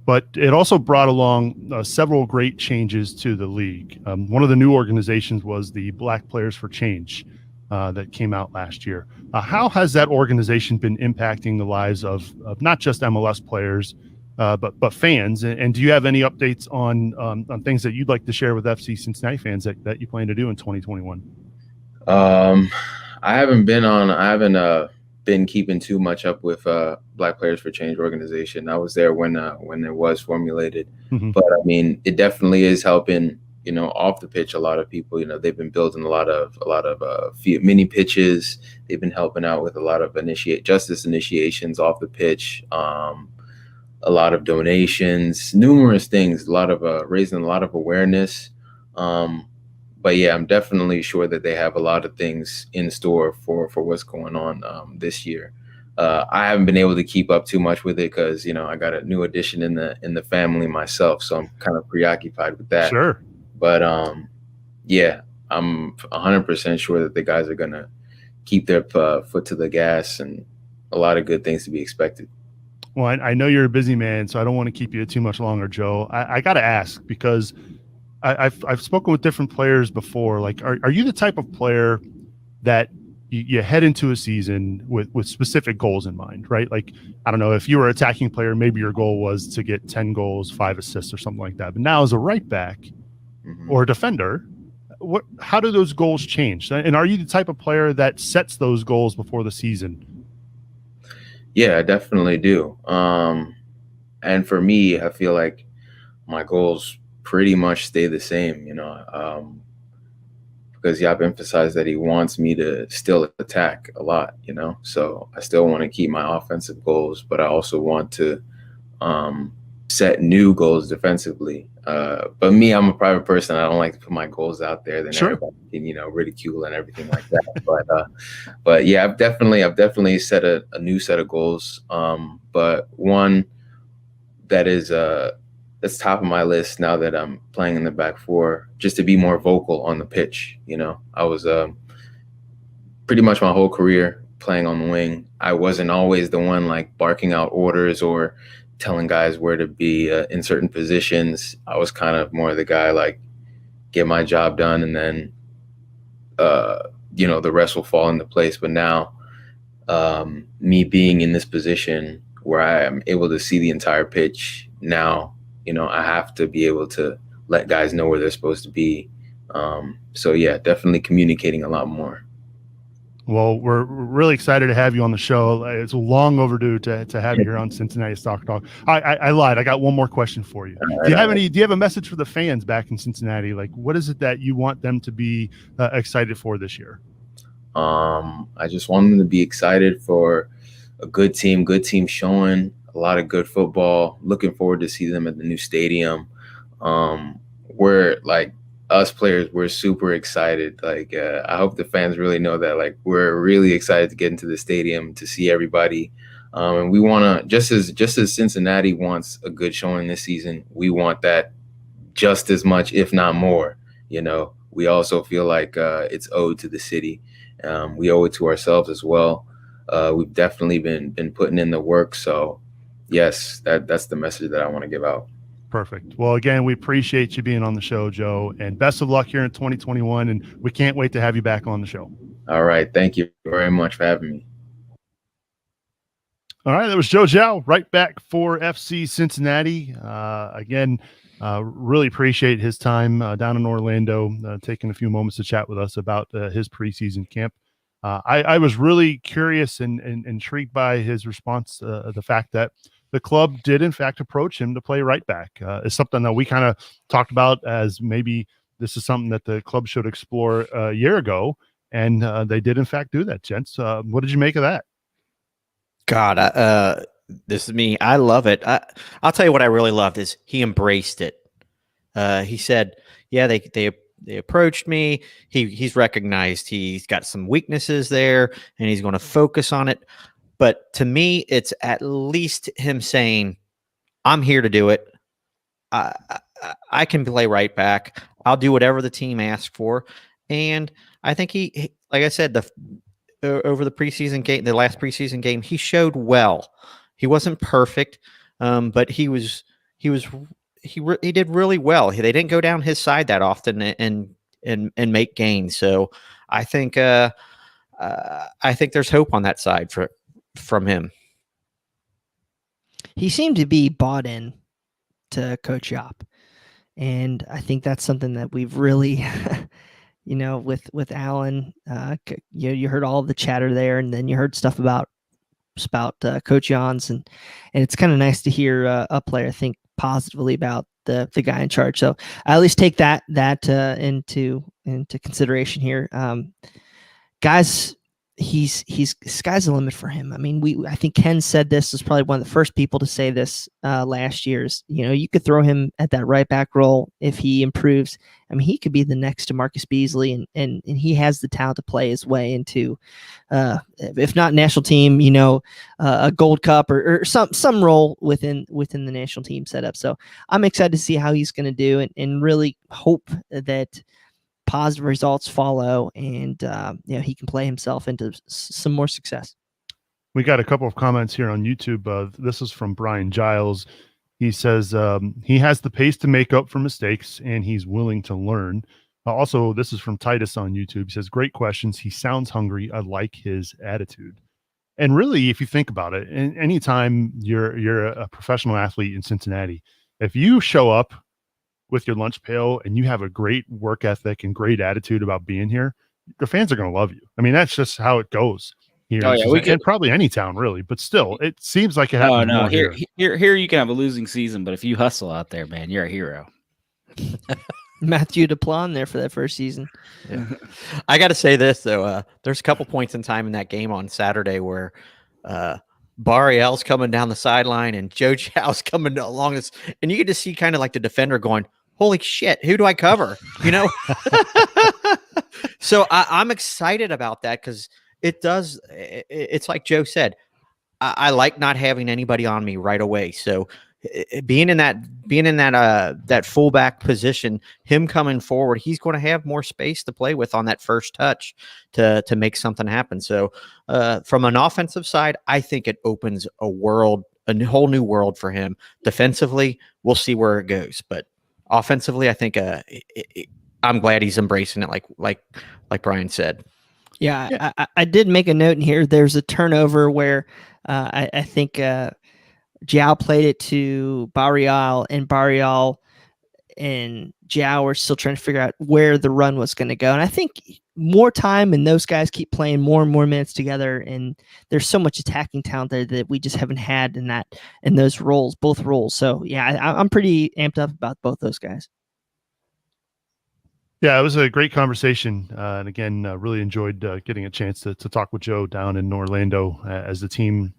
but it also brought along several great changes to the league. One of the new organizations was the Black Players for Change that came out last year. How has that organization been impacting the lives of not just MLS players, but fans? And do you have any updates on things that you'd like to share with FC Cincinnati fans that you plan to do in 2021? I haven't been keeping too much up with Black Players for Change organization. I was there when it was formulated, but I mean, it definitely is helping. You know, off the pitch, a lot of people. You know, they've been building a lot of mini pitches. They've been helping out with a lot of justice initiations off the pitch. A lot of donations, numerous things. A lot of raising a lot of awareness. But yeah, I'm definitely sure that they have a lot of things in store for what's going on this year. I haven't been able to keep up too much with it because, you know, I got a new addition in the family myself, so I'm kind of preoccupied with that. Sure. But yeah, I'm 100% sure that the guys are gonna keep their foot to the gas, and a lot of good things to be expected. Well, I know you're a busy man, so I don't want to keep you too much longer, Joe. I got to ask, because I've spoken with different players before. Like, are you the type of player that you head into a season with specific goals in mind, right? Like, I don't know, if you were an attacking player, maybe your goal was to get 10 goals, 5 assists or something like that. But now as a right back or a defender, how do those goals change? And are you the type of player that sets those goals before the season? Yeah, I definitely do. And for me, I feel like my goals pretty much stay the same, because Yap emphasized that he wants me to still attack a lot, so I still want to keep my offensive goals, but I also want to set new goals defensively. But me, I'm a private person. I don't like to put my goals out there. Then Sure. everybody can, ridicule and everything like that. But yeah, I've definitely set a new set of goals. But one that is that's top of my list now that I'm playing in the back four, just to be more vocal on the pitch. I was pretty much my whole career playing on the wing. I wasn't always the one like barking out orders or telling guys where to be in certain positions. I was kind of more the guy like get my job done and then the rest will fall into place. But now me being in this position where I am able to see the entire pitch now, I have to be able to let guys know where they're supposed to be. So yeah, definitely communicating a lot more. Well, we're really excited to have you on the show. It's long overdue to have you here on Cincinnati Soccer Talk. I lied. I got one more question for you. Do you have a message for the fans back in Cincinnati? Like, what is it that you want them to be excited for this year? I just want them to be excited for a good team showing a lot of good football. Looking forward to see them at the new stadium. We're like, us players, we're super excited. Like, I hope the fans really know that, like, we're really excited to get into the stadium to see everybody. And we want to, just as Cincinnati wants a good showing this season, we want that just as much, if not more. We also feel like it's owed to the city. We owe it to ourselves as well. We've definitely been putting in the work. So yes, that's the message that I want to give out. Perfect. Well, again, we appreciate you being on the show, Joe, and best of luck here in 2021. And we can't wait to have you back on the show. All right. Thank you very much for having me. All right. That was Joe Gyau, right back for FC Cincinnati. Again, really appreciate his time down in Orlando, taking a few moments to chat with us about his preseason camp. I was really curious and intrigued by his response, the fact that the club did, in fact, approach him to play right back. It's something that we kind of talked about as maybe this is something that the club should explore a year ago, and they did, in fact, do that, gents. What did you make of that? God, this is me. I love it. I'll tell you what I really loved is he embraced it. He said, yeah, they approached me. He's recognized he's got some weaknesses there, and he's going to focus on it. But to me, it's at least him saying, I'm here to do it. I can play right back. I'll do whatever the team asks for. And I think he like I said, over the preseason game, the last preseason game, he showed well. He wasn't perfect, but he did really well. They didn't go down his side that often and make gains. So I think there's hope on that side from him. He seemed to be bought in to Coach Yop, and I think that's something that we've really, with Alan, you heard all of the chatter there, and then you heard stuff about Coach Jans, and it's kind of nice to hear a player think positively about the guy in charge. So I at least take that into consideration here, guys. He's sky's the limit for him. I mean, I think Ken said this was probably one of the first people to say this last year's. You could throw him at that right back role if he improves. I mean, he could be the next DeMarcus Beasley, and he has the talent to play his way into, if not national team, a Gold Cup or some role within the national team setup. So I'm excited to see how he's going to do, and really hope that positive results follow, and he can play himself into some more success. We got a couple of comments here on YouTube. This is from Brian Giles. He says he has the pace to make up for mistakes, and he's willing to learn. Also, this is from Titus on YouTube. He says, great questions. He sounds hungry. I like his attitude. And really, if you think about it, anytime you're a professional athlete in Cincinnati, if you show up with your lunch pail and you have a great work ethic and great attitude about being here, the fans are going to love you. I mean, that's just how it goes here. Oh, yeah, and probably any town really, but still, it seems like it happens more here. Here you can have a losing season, but if you hustle out there, man, you're a hero. Matthew Duplan there for that first season. Yeah. I got to say this though. There's a couple points in time in that game on Saturday where Barriel's coming down the sideline and Joe Chow's coming along this, and you get to see kind of like the defender going, "Holy shit, who do I cover?" You know. So I'm excited about that because it does. It's like Joe said. I like not having anybody on me right away. So being in that fullback position, him coming forward, he's going to have more space to play with on that first touch to make something happen. So from an offensive side, I think it opens a whole new world for him. Defensively, we'll see where it goes, but offensively, I think I'm glad he's embracing it, like Brian said. Yeah. I did make a note in here. There's a turnover where I think Gyau played it to Barrial, and Barrial and Gyau are still trying to figure out where the run was going to go. And I think more time and those guys keep playing more and more minutes together, and there's so much attacking talent there that we just haven't had in those roles, both roles. So yeah, I'm pretty amped up about both those guys. Yeah, it was a great conversation. And again, really enjoyed getting a chance to talk with Joe down in Orlando as the team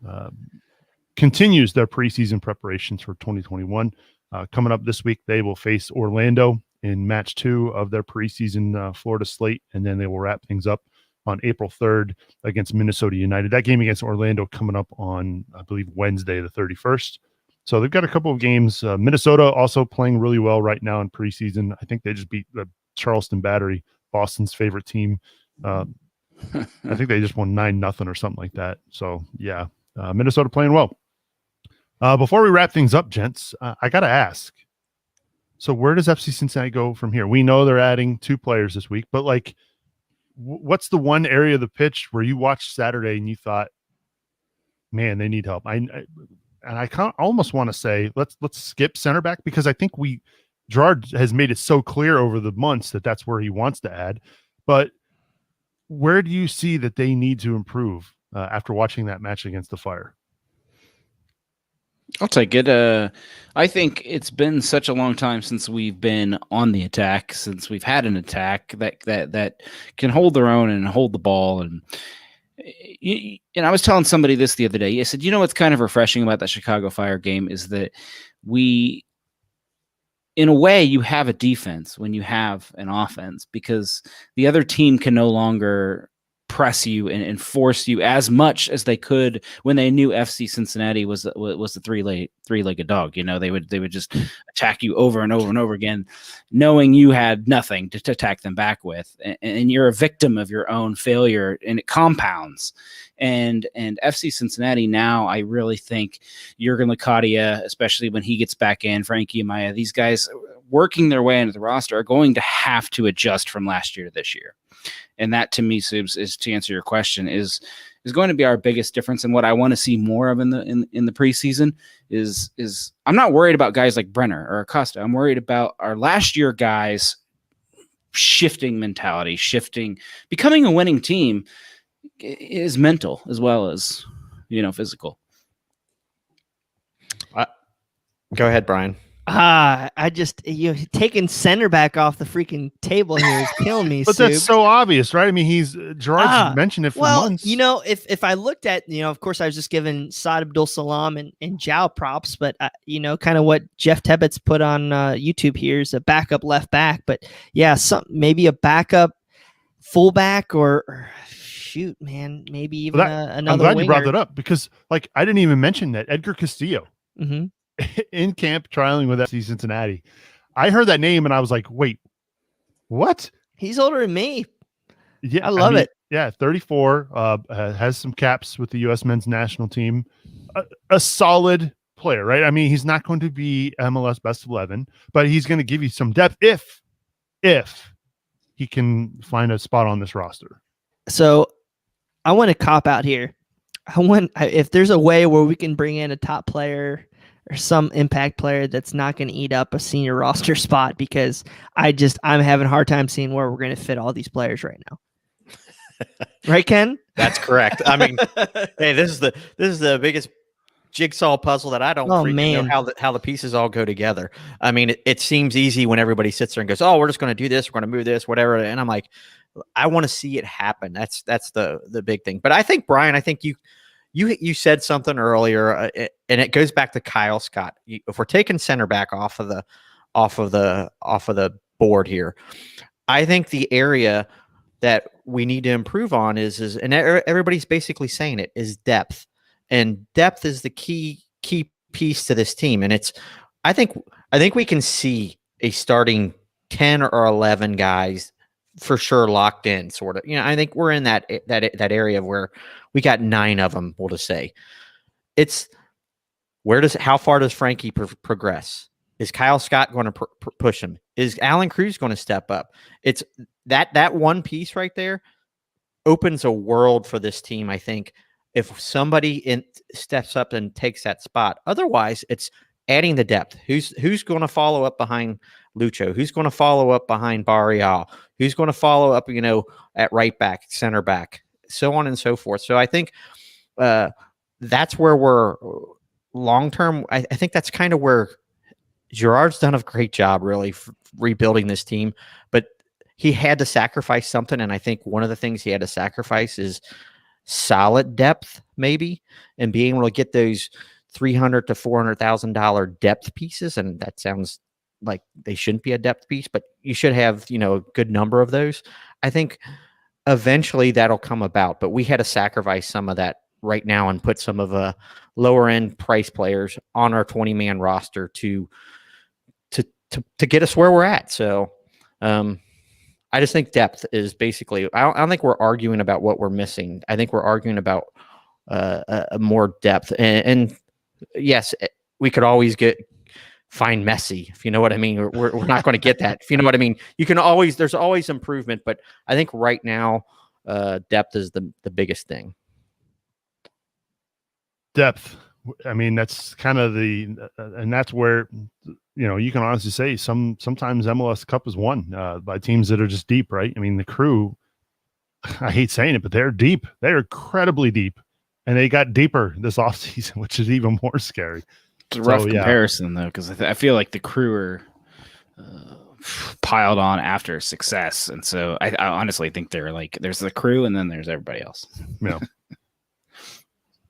continues their preseason preparations for 2021. Coming up this week, they will face Orlando in match 2 of their preseason Florida slate, and then they will wrap things up on April 3rd against Minnesota United. That game against Orlando coming up on, I believe, Wednesday the 31st. So they've got a couple of games. Minnesota also playing really well right now in preseason. I think they just beat the Charleston Battery, Boston's favorite team. I think they just won 9-0 or something like that. So yeah, Minnesota playing well. Before we wrap things up, gents, I got to ask. So where does FC Cincinnati go from here? We know they're adding 2 players this week, but like, what's the one area of the pitch where you watched Saturday and you thought, man, they need help? I almost want to say, let's skip center back, because I think Gerard has made it so clear over the months that that's where he wants to add. But where do you see that they need to improve after watching that match against the Fire? I'll take it. I think it's been such a long time since we've been on the attack, since we've had an attack that can hold their own and hold the ball. And I was telling somebody this the other day. I said, what's kind of refreshing about that Chicago Fire game is that we, in a way, you have a defense when you have an offense, because the other team can no longer press you and force you as much as they could when they knew FC Cincinnati was the three-legged dog. They would just attack you over and over and over again, knowing you had nothing to attack them back with, and you're a victim of your own failure, and it compounds. And FC Cincinnati now, I really think Jurgen Locadia, especially when he gets back in, Frankie Amaya, these guys working their way into the roster are going to have to adjust from last year to this year. And that, to me, Subs, is, to answer your question, is going to be our biggest difference. And what I want to see more of in the preseason is I'm not worried about guys like Brenner or Acosta. I'm worried about our last year guys shifting mentality, becoming a winning team is mental as well as, physical. Go ahead, Brian. I just taking center back off the freaking table here is killing me. But that's so obvious, right? I mean, Gerard's mentioned it for months. If I looked at, of course, I was just giving Saad Abdul Salam and Gyau props, but kind of what Jeff Tebbett's put on YouTube here is a backup left back. But yeah, maybe a backup fullback or shoot, man, maybe even another. I'm glad winger. You brought that up, because I didn't even mention that Edgar Castillo. Mm-hmm. In camp trialing with FC Cincinnati. I heard that name and I was like, wait, what? He's older than me. Yeah, I love it. Yeah, 34, has some caps with the U.S. men's national team. A solid player, right? I mean, he's not going to be MLS best of 11, but he's going to give you some depth if he can find a spot on this roster. So I want to cop out here. If there's a way where we can bring in a top player or some impact player that's not going to eat up a senior roster spot, because I'm having a hard time seeing where we're going to fit all these players right now. Right, Ken? That's correct. I mean, hey, this is the biggest jigsaw puzzle that I don't freaking know how the pieces all go together. I mean, it seems easy when everybody sits there and goes, "Oh, we're just going to do this, we're going to move this, whatever." And I'm like, I want to see it happen. That's the big thing. But I think, Brian, you said something earlier, and it goes back to Kyle Scott. If we're taking center back off of the board here, I think the area that we need to improve on is and everybody's basically saying it, is depth. And depth is the key piece to this team. And I think we can see a starting 10 or 11 guys for sure locked in, sort of. I think we're in that area where we got 9 of them, we'll just say. It's how far does Frankie progress? Is Kyle Scott going to push him? Is Alan Cruz going to step up? It's that one piece right there opens a world for this team, I think, if somebody steps up and takes that spot. Otherwise, it's adding the depth. Who's going to follow up behind Lucho? Who's going to follow up behind Barrial? Who's going to follow up, at right back, center back, so on and so forth. So I think that's where we're long-term. I think that's kind of where Gerard's done a great job, really, rebuilding this team, but he had to sacrifice something. And I think one of the things he had to sacrifice is solid depth, maybe, and being able to get those $300,000 to $400,000 depth pieces. And that sounds like they shouldn't be a depth piece, but you should have, a good number of those. I think eventually that'll come about, but we had to sacrifice some of that right now and put some of the lower end price players on our 20-man roster to get us where we're at. So I just think depth is basically, I don't think we're arguing about what we're missing. I think we're arguing about a more depth. And yes, we could always find Messi, if you know what I mean. We're not going to get that, if you know what I mean. There's always improvement, but I think right now depth is the biggest thing. Depth. I mean, that's kind of and that's where, you can honestly say sometimes MLS Cup is won by teams that are just deep, right? I mean, the Crew, I hate saying it, but they're deep. They're incredibly deep, and they got deeper this offseason, which is even more scary. It's a rough comparison, though, because I feel like the Crew are piled on after success, and so I honestly think they're like, there's the Crew, and then there's everybody else. Yeah.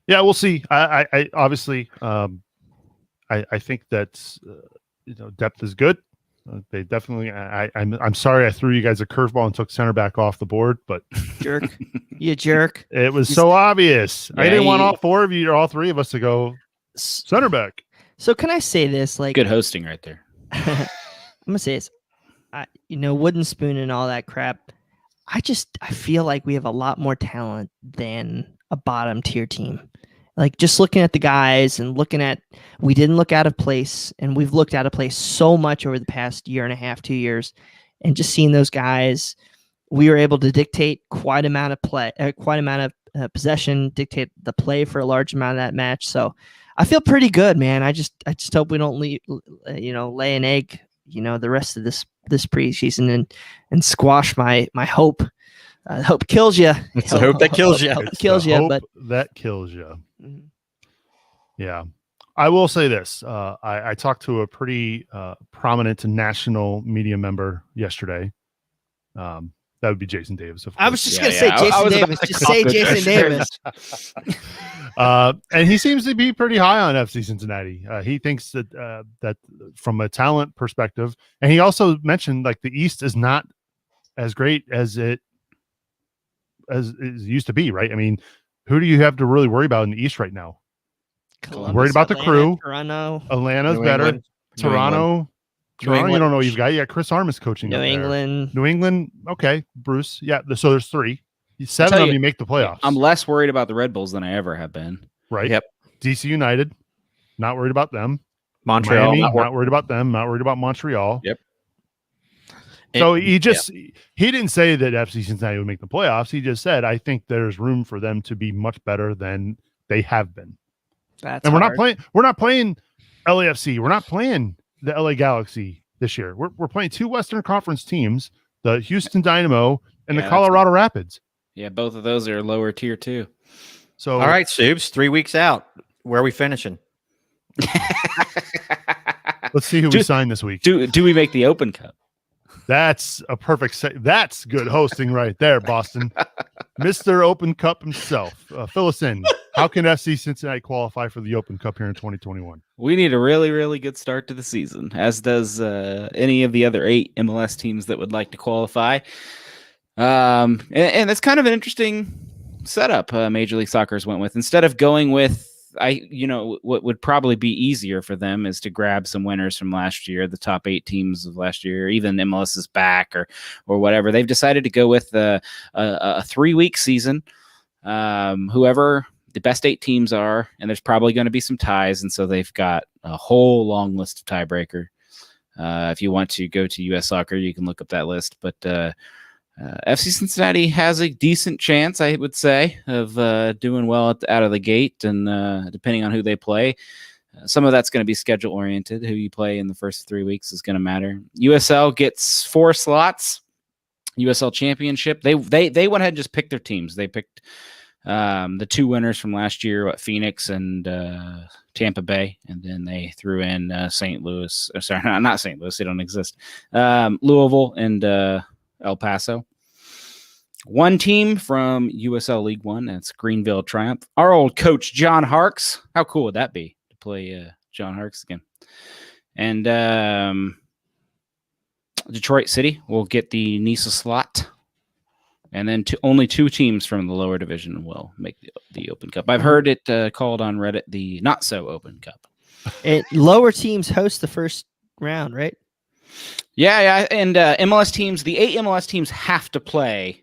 Yeah, we'll see. I obviously, I think that's depth is good. They definitely. I'm sorry I threw you guys a curveball and took center back off the board, but jerk, you jerk. It was so obvious. Yeah, I didn't want all 4 of you or all 3 of us to go center back. So can I say this? Like, good hosting right there. I'm gonna say this. Wooden spoon and all that crap. I feel like we have a lot more talent than a bottom tier team. Like, just looking at the guys and we didn't look out of place, and we've looked out of place so much over the past year and a half, 2 years, and just seeing those guys, we were able to dictate quite amount of possession, dictate the play for a large amount of that match. So I feel pretty good, man. I just hope we don't lay an egg, the rest of this preseason and squash my hope. Hope kills you. It's the hope that kills you. Hope kills you, but that kills you. Yeah, I will say this. I talked to a pretty prominent national media member yesterday. That would be Jason Davis. Of course. I was just going to say Jason Davis. Just say Jason Davis. And he seems to be pretty high on FC Cincinnati. He thinks that from a talent perspective, and he also mentioned like the East is not as great as it used to be, right? I mean, who do you have to really worry about in the East right now? Columbus, worried about Atlanta, the Crew. Toronto. Atlanta's better. Toronto. Toronto, you don't know you've got. Yeah, Chris Armas coaching. New England. Okay, Bruce. Yeah, so there's 3. 7 of them you make the playoffs. I'm less worried about the Red Bulls than I ever have been. Right. Yep. DC United, not worried about them. Montreal, Miami, not worried about them. Not worried about Montreal. Yep. So he didn't say that FC Cincinnati would make the playoffs. He just said, I think there's room for them to be much better than they have been. That's and hard. we're not playing LAFC. We're not playing the LA Galaxy this year. We're playing two Western Conference teams, the Houston Dynamo and the Colorado Rapids. Yeah, both of those are lower tier too. So all right, Subs, 3 weeks out. Where are we finishing? let's see who we sign this week. Do we make the Open Cup? That's a perfect that's good hosting right there, Boston. Mr. Open Cup himself. Fill us in. How can FC Cincinnati qualify for the Open Cup here in 2021? We need a really, really good start to the season, as does any of the other 8 MLS teams that would like to qualify. And that's kind of an interesting setup Major League Soccer's went with. Instead of going with, what would probably be easier for them is to grab some winners from last year, the top 8 teams of last year, even MLS is back or whatever. They've decided to go with a 3-week season. Whoever the best 8 teams are, and there's probably going to be some ties, and so they've got a whole long list of tiebreaker. If you want to go to US Soccer, you can look up that list, but FC Cincinnati has a decent chance, I would say, of doing well out of the gate, and depending on who they play. Some of that's going to be schedule oriented. Who you play in the first 3 weeks is going to matter. USL gets 4 slots. USL Championship. They went ahead and just picked their teams. They picked the 2 winners from last year, Phoenix and Tampa Bay, and then they threw in St. Louis. Sorry, not St. Louis. They don't exist. Louisville and El Paso. 1 team from USL League One. That's Greenville Triumph. Our old coach, John Harkes. How cool would that be to play John Harkes again? And Detroit City will get the NISA slot. And then only 2 teams from the lower division will make the Open Cup. I've heard it called on Reddit the Not So Open Cup. Lower teams host the first round, right? Yeah. And MLS teams, the 8 MLS teams have to play.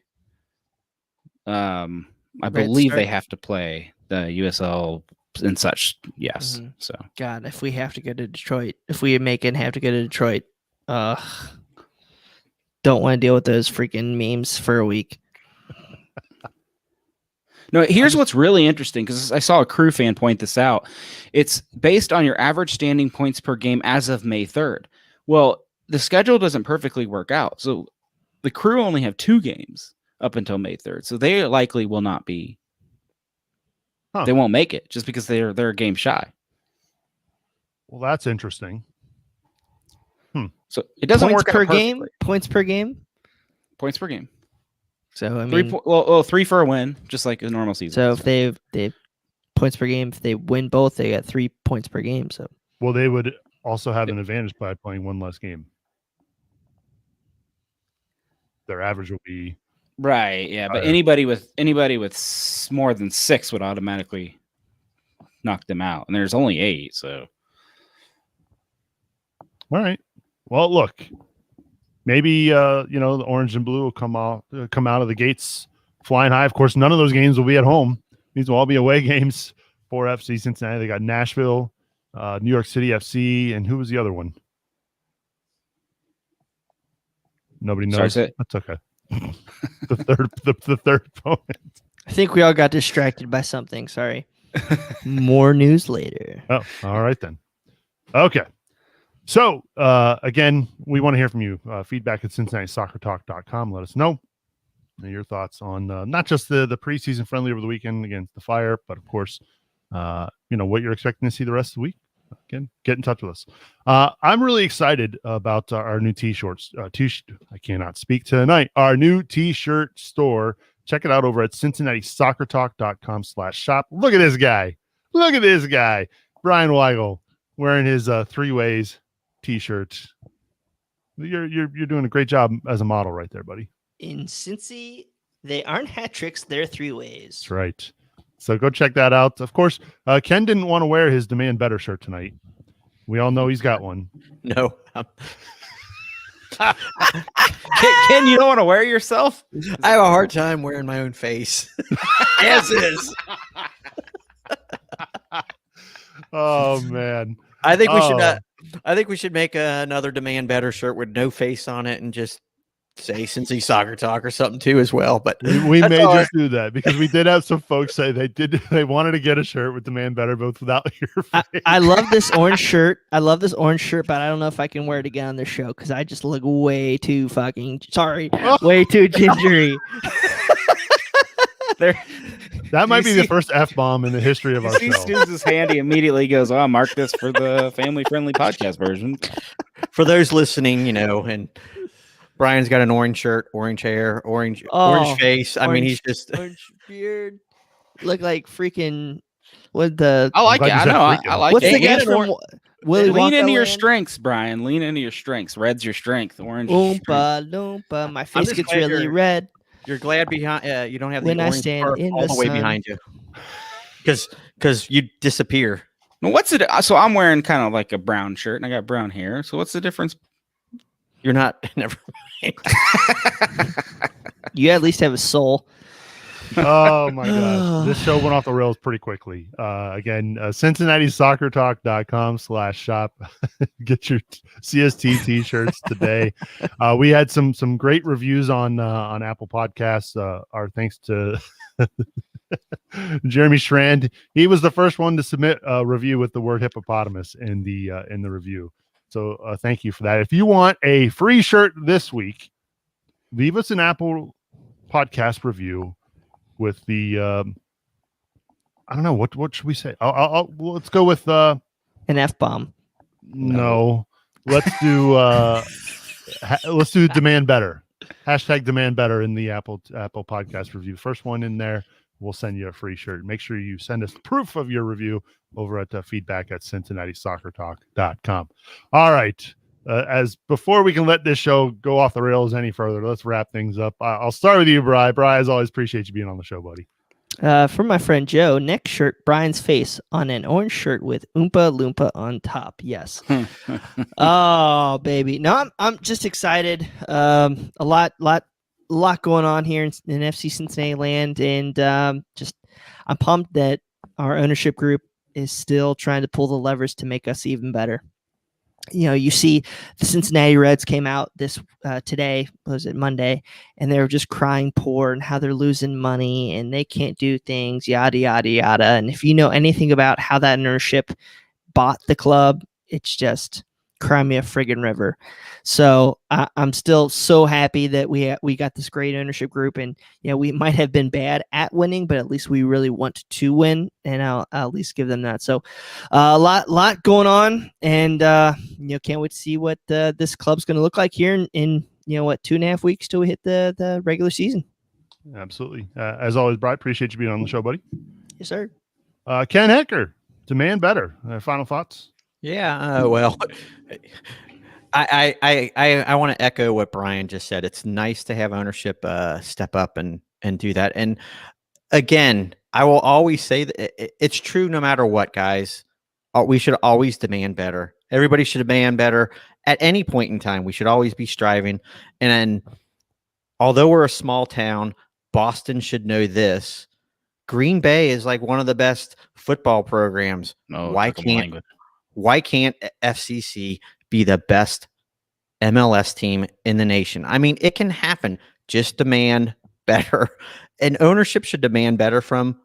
I believe they have to play the USL and such. Yes. Mm-hmm. So, God, if we have to go to Detroit, if we make it have to go to Detroit, don't want to deal with those freaking memes for a week. No, here's what's really interesting, because I saw a Crew fan point this out. It's based on your average standing points per game as of May 3rd. Well, the schedule doesn't perfectly work out. So the Crew only have 2 games up until May 3rd. So they likely will not be. They won't make it just because they're a game shy. Well, that's interesting. So it doesn't work per game. Points per game. Points per game. So I mean, 3 for a win, just like a normal season. So if they points per game, if they win both, they got 3 points per game. So they would also have an advantage by playing 1 less game. Their average will be right. Yeah, but anybody with more than 6 would automatically knock them out, and there's only 8. So all right. Well, look, maybe the orange and blue will come out of the gates flying high. Of course, none of those games will be at home. These will all be away games for FC Cincinnati. They got Nashville, New York City FC, and who was the other one? Nobody knows. Sorry, that's okay. the third opponent. I think we all got distracted by something. Sorry. More news later. Oh, all right then. Okay. So, again, we want to hear from you. Feedback at CincinnatiSoccerTalk.com. Let us know your thoughts on not just the preseason friendly over the weekend against the Fire, but, of course, what you're expecting to see the rest of the week. Again, get in touch with us. I'm really excited about our new T-shirts. I cannot speak tonight. Our new T-shirt store. Check it out over at CincinnatiSoccerTalk.com/shop. Look at this guy. Look at this guy. Brian Weigel wearing his 3 ways T-shirt. You're doing a great job as a model right there, buddy. In Cincy, they aren't hat tricks; they're 3 ways. That's right. So go check that out. Of course, Ken didn't want to wear his Demand Better shirt tonight. We all know he's got one. No. Ken, you don't want to wear yourself? I have a hard time wearing my own face. As is. Oh man. I think we should make another Demand Better shirt with no face on it and just say Cincinnati Soccer Talk or something too as well. But we that's made all you right. do that because we did have some folks say they wanted to get a shirt with Demand Better, both without your face. I love this orange shirt. I love this orange shirt, but I don't know if I can wear it again on the show because I just look way too way too gingery. That might be see- the first F-bomb in the history of You our see show. Snooze's hand, he immediately goes, "Oh, I'll mark this for the family-friendly podcast version." For those listening, and Brian's got an orange shirt, orange hair, orange face. I mean, he's just orange beard. Look like freaking what the I like glad it. you I said know. I freaking. like what's it. the guy Lean from Willy Lean Wonka into your land? strengths, Brian. Lean into your strengths. Red's your strength. Orange. is your strength. Oompa loompa. My face just gets glad really you're- red. you're glad behind. You don't have the When I orange stand scarf in all the the way sun. behind you, because you disappear. Now, what's it? So I'm wearing kind of like a brown shirt, and I got brown hair. So what's the difference? You're not. Never mind. You at least have a soul. Oh my gosh. This show went off the rails pretty quickly. Again, CincinnatiSoccerTalk.com/shop. Get your CST t-shirts today. We had some great reviews on Apple Podcasts. Our thanks to Jeremy Schrand. He was the first one to submit a review with the word hippopotamus in the review. So thank you for that. If you want a free shirt this week, leave us an Apple Podcast review with the I don't know what should we say? Let's go with An F-bomb. no. Let's do let's do Demand Better. Hashtag Demand Better in the Apple Podcast review. First one in there, we'll send you a free shirt. Make sure you send us proof of your review over at feedback@CincinnatiSoccerTalk.com. All right. As before we can let this show go off the rails any further, let's wrap things up. I'll start with you, Bri. Bri, as always, appreciate you being on the show, buddy. From my friend Joe, next shirt, Brian's face on an orange shirt with Oompa Loompa on top. Yes. Oh, baby. No, I'm just excited. A lot going on here in FC Cincinnati land, and I'm pumped that our ownership group is still trying to pull the levers to make us even better. You see the Cincinnati Reds came out today, was it Monday, and they were just crying poor and how they're losing money and they can't do things, yada, yada, yada. And if you know anything about how that ownership bought the club, it's just cry me a friggin' river. So I'm still so happy that we got this great ownership group, and we might have been bad at winning, but at least we really want to win, and I'll at least give them that. So a lot going on, and can't wait to see what this club's going to look like here in 2.5 weeks till we hit the regular season. Absolutely. As always, Bri, appreciate you being on the show, buddy. Yes, sir. Ken Hecker, Demand Better. Final thoughts? Yeah. Well, I want to echo what Brian just said. It's nice to have ownership step up and do that. And again, I will always say that it's true no matter what, guys. We should always demand better. Everybody should demand better at any point in time. We should always be striving. And although we're a small town, Boston should know this. Green Bay is like one of the best football programs. No, Why can't FCC be the best MLS team in the nation? I mean, it can happen. Just demand better. And ownership should demand better from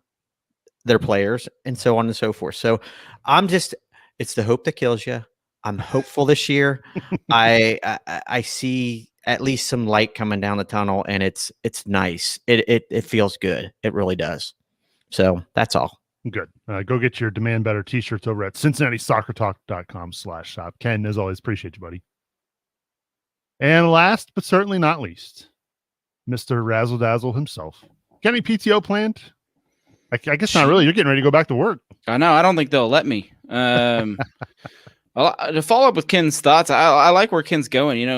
their players and so on and so forth. So it's the hope that kills you. I'm hopeful this year. I see at least some light coming down the tunnel, and it's nice. It feels good. It really does. So that's all. Good. Go get your Demand Better t-shirts over at CincinnatiSoccerTalk.com/shop. Ken, as always, appreciate you, buddy. And last but certainly not least, Mr. Razzle Dazzle himself. Got any PTO planned? I guess not really. You're getting ready to go back to work. I know. I don't think they'll let me. To follow up with Ken's thoughts, I like where Ken's going.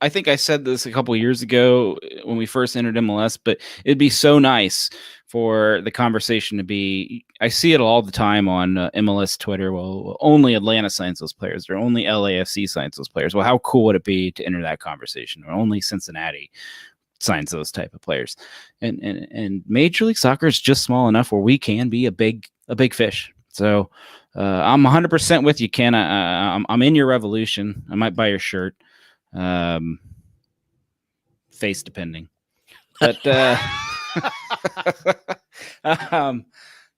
I think I said this a couple of years ago when we first entered MLS, but it'd be so nice for the conversation to be, I see it all the time on MLS Twitter. Well, only Atlanta signs those players, or only LAFC signs those players. Well, how cool would it be to enter that conversation? Or only Cincinnati signs those type of players. And Major League Soccer is just small enough where we can be a big fish. So I'm 100% with you, Ken. I'm in your revolution. I might buy your shirt. face depending. But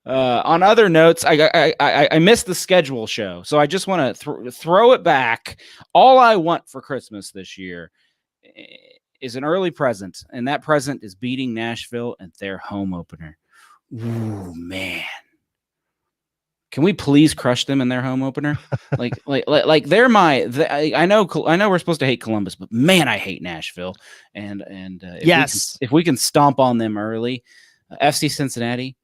on other notes, I missed the schedule show, so I just want to throw it back. All I want for Christmas this year is an early present, and that present is beating Nashville at their home opener. Ooh, man. Can we please crush them in their home opener? like they're I know we're supposed to hate Columbus, but man, I hate Nashville. And if we can stomp on them early, FC Cincinnati,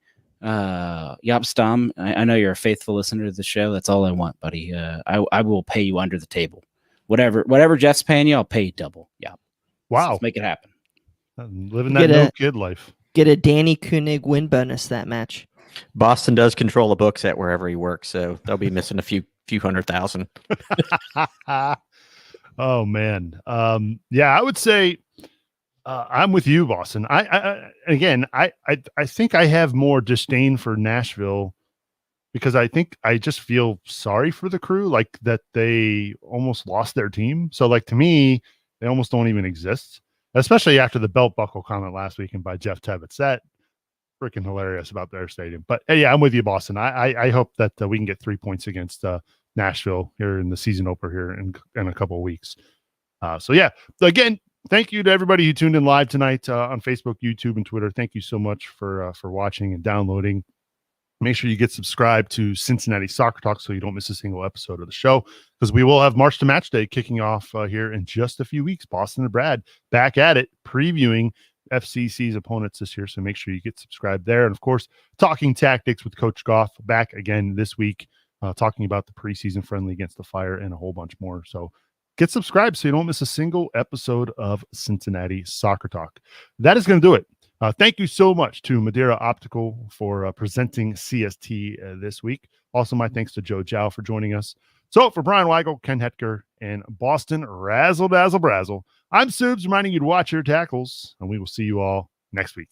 Yop Stom, I know you're a faithful listener to the show. That's all I want, buddy. I will pay you under the table. Whatever Jeff's paying you, I'll pay you double. Yeah. Wow. Let's make it happen. Living that no kid life. Get a Danny Koenig win bonus that match. Boston does control the books at wherever he works, so they'll be missing a few 100,000. Oh man. Yeah, I would say I'm with you, Boston. I think I have more disdain for Nashville because I think I just feel sorry for the Crew, like that they almost lost their team. So like to me, they almost don't even exist, especially after the belt buckle comment last weekend by Jeff Tebbets. That freaking hilarious about their stadium. But hey, yeah, I'm with you, Boston. I hope that we can get 3 points against Nashville here in the season opener here in a couple of weeks. So yeah, again, thank you to everybody who tuned in live tonight on Facebook, YouTube, and Twitter. Thank you so much for watching and downloading. Make sure you get subscribed to Cincinnati Soccer Talk so you don't miss a single episode of the show, because we will have March to Match Day kicking off here in just a few weeks. Boston and Brad back at it, previewing FCC's opponents this year. So make sure you get subscribed there. And of course, Talking Tactics with Coach Goff back again this week, talking about the preseason friendly against the Fire and a whole bunch more. So get subscribed so you don't miss a single episode of Cincinnati Soccer Talk. That is going to do it. Thank you so much to Madeira Optical for presenting CST this week. Also, my thanks to Joe Gyau for joining us. So for Brian Weigel, Ken Hetker, and Boston Razzle Dazzle Brazzle, I'm Subs reminding you to watch your tackles, and we will see you all next week.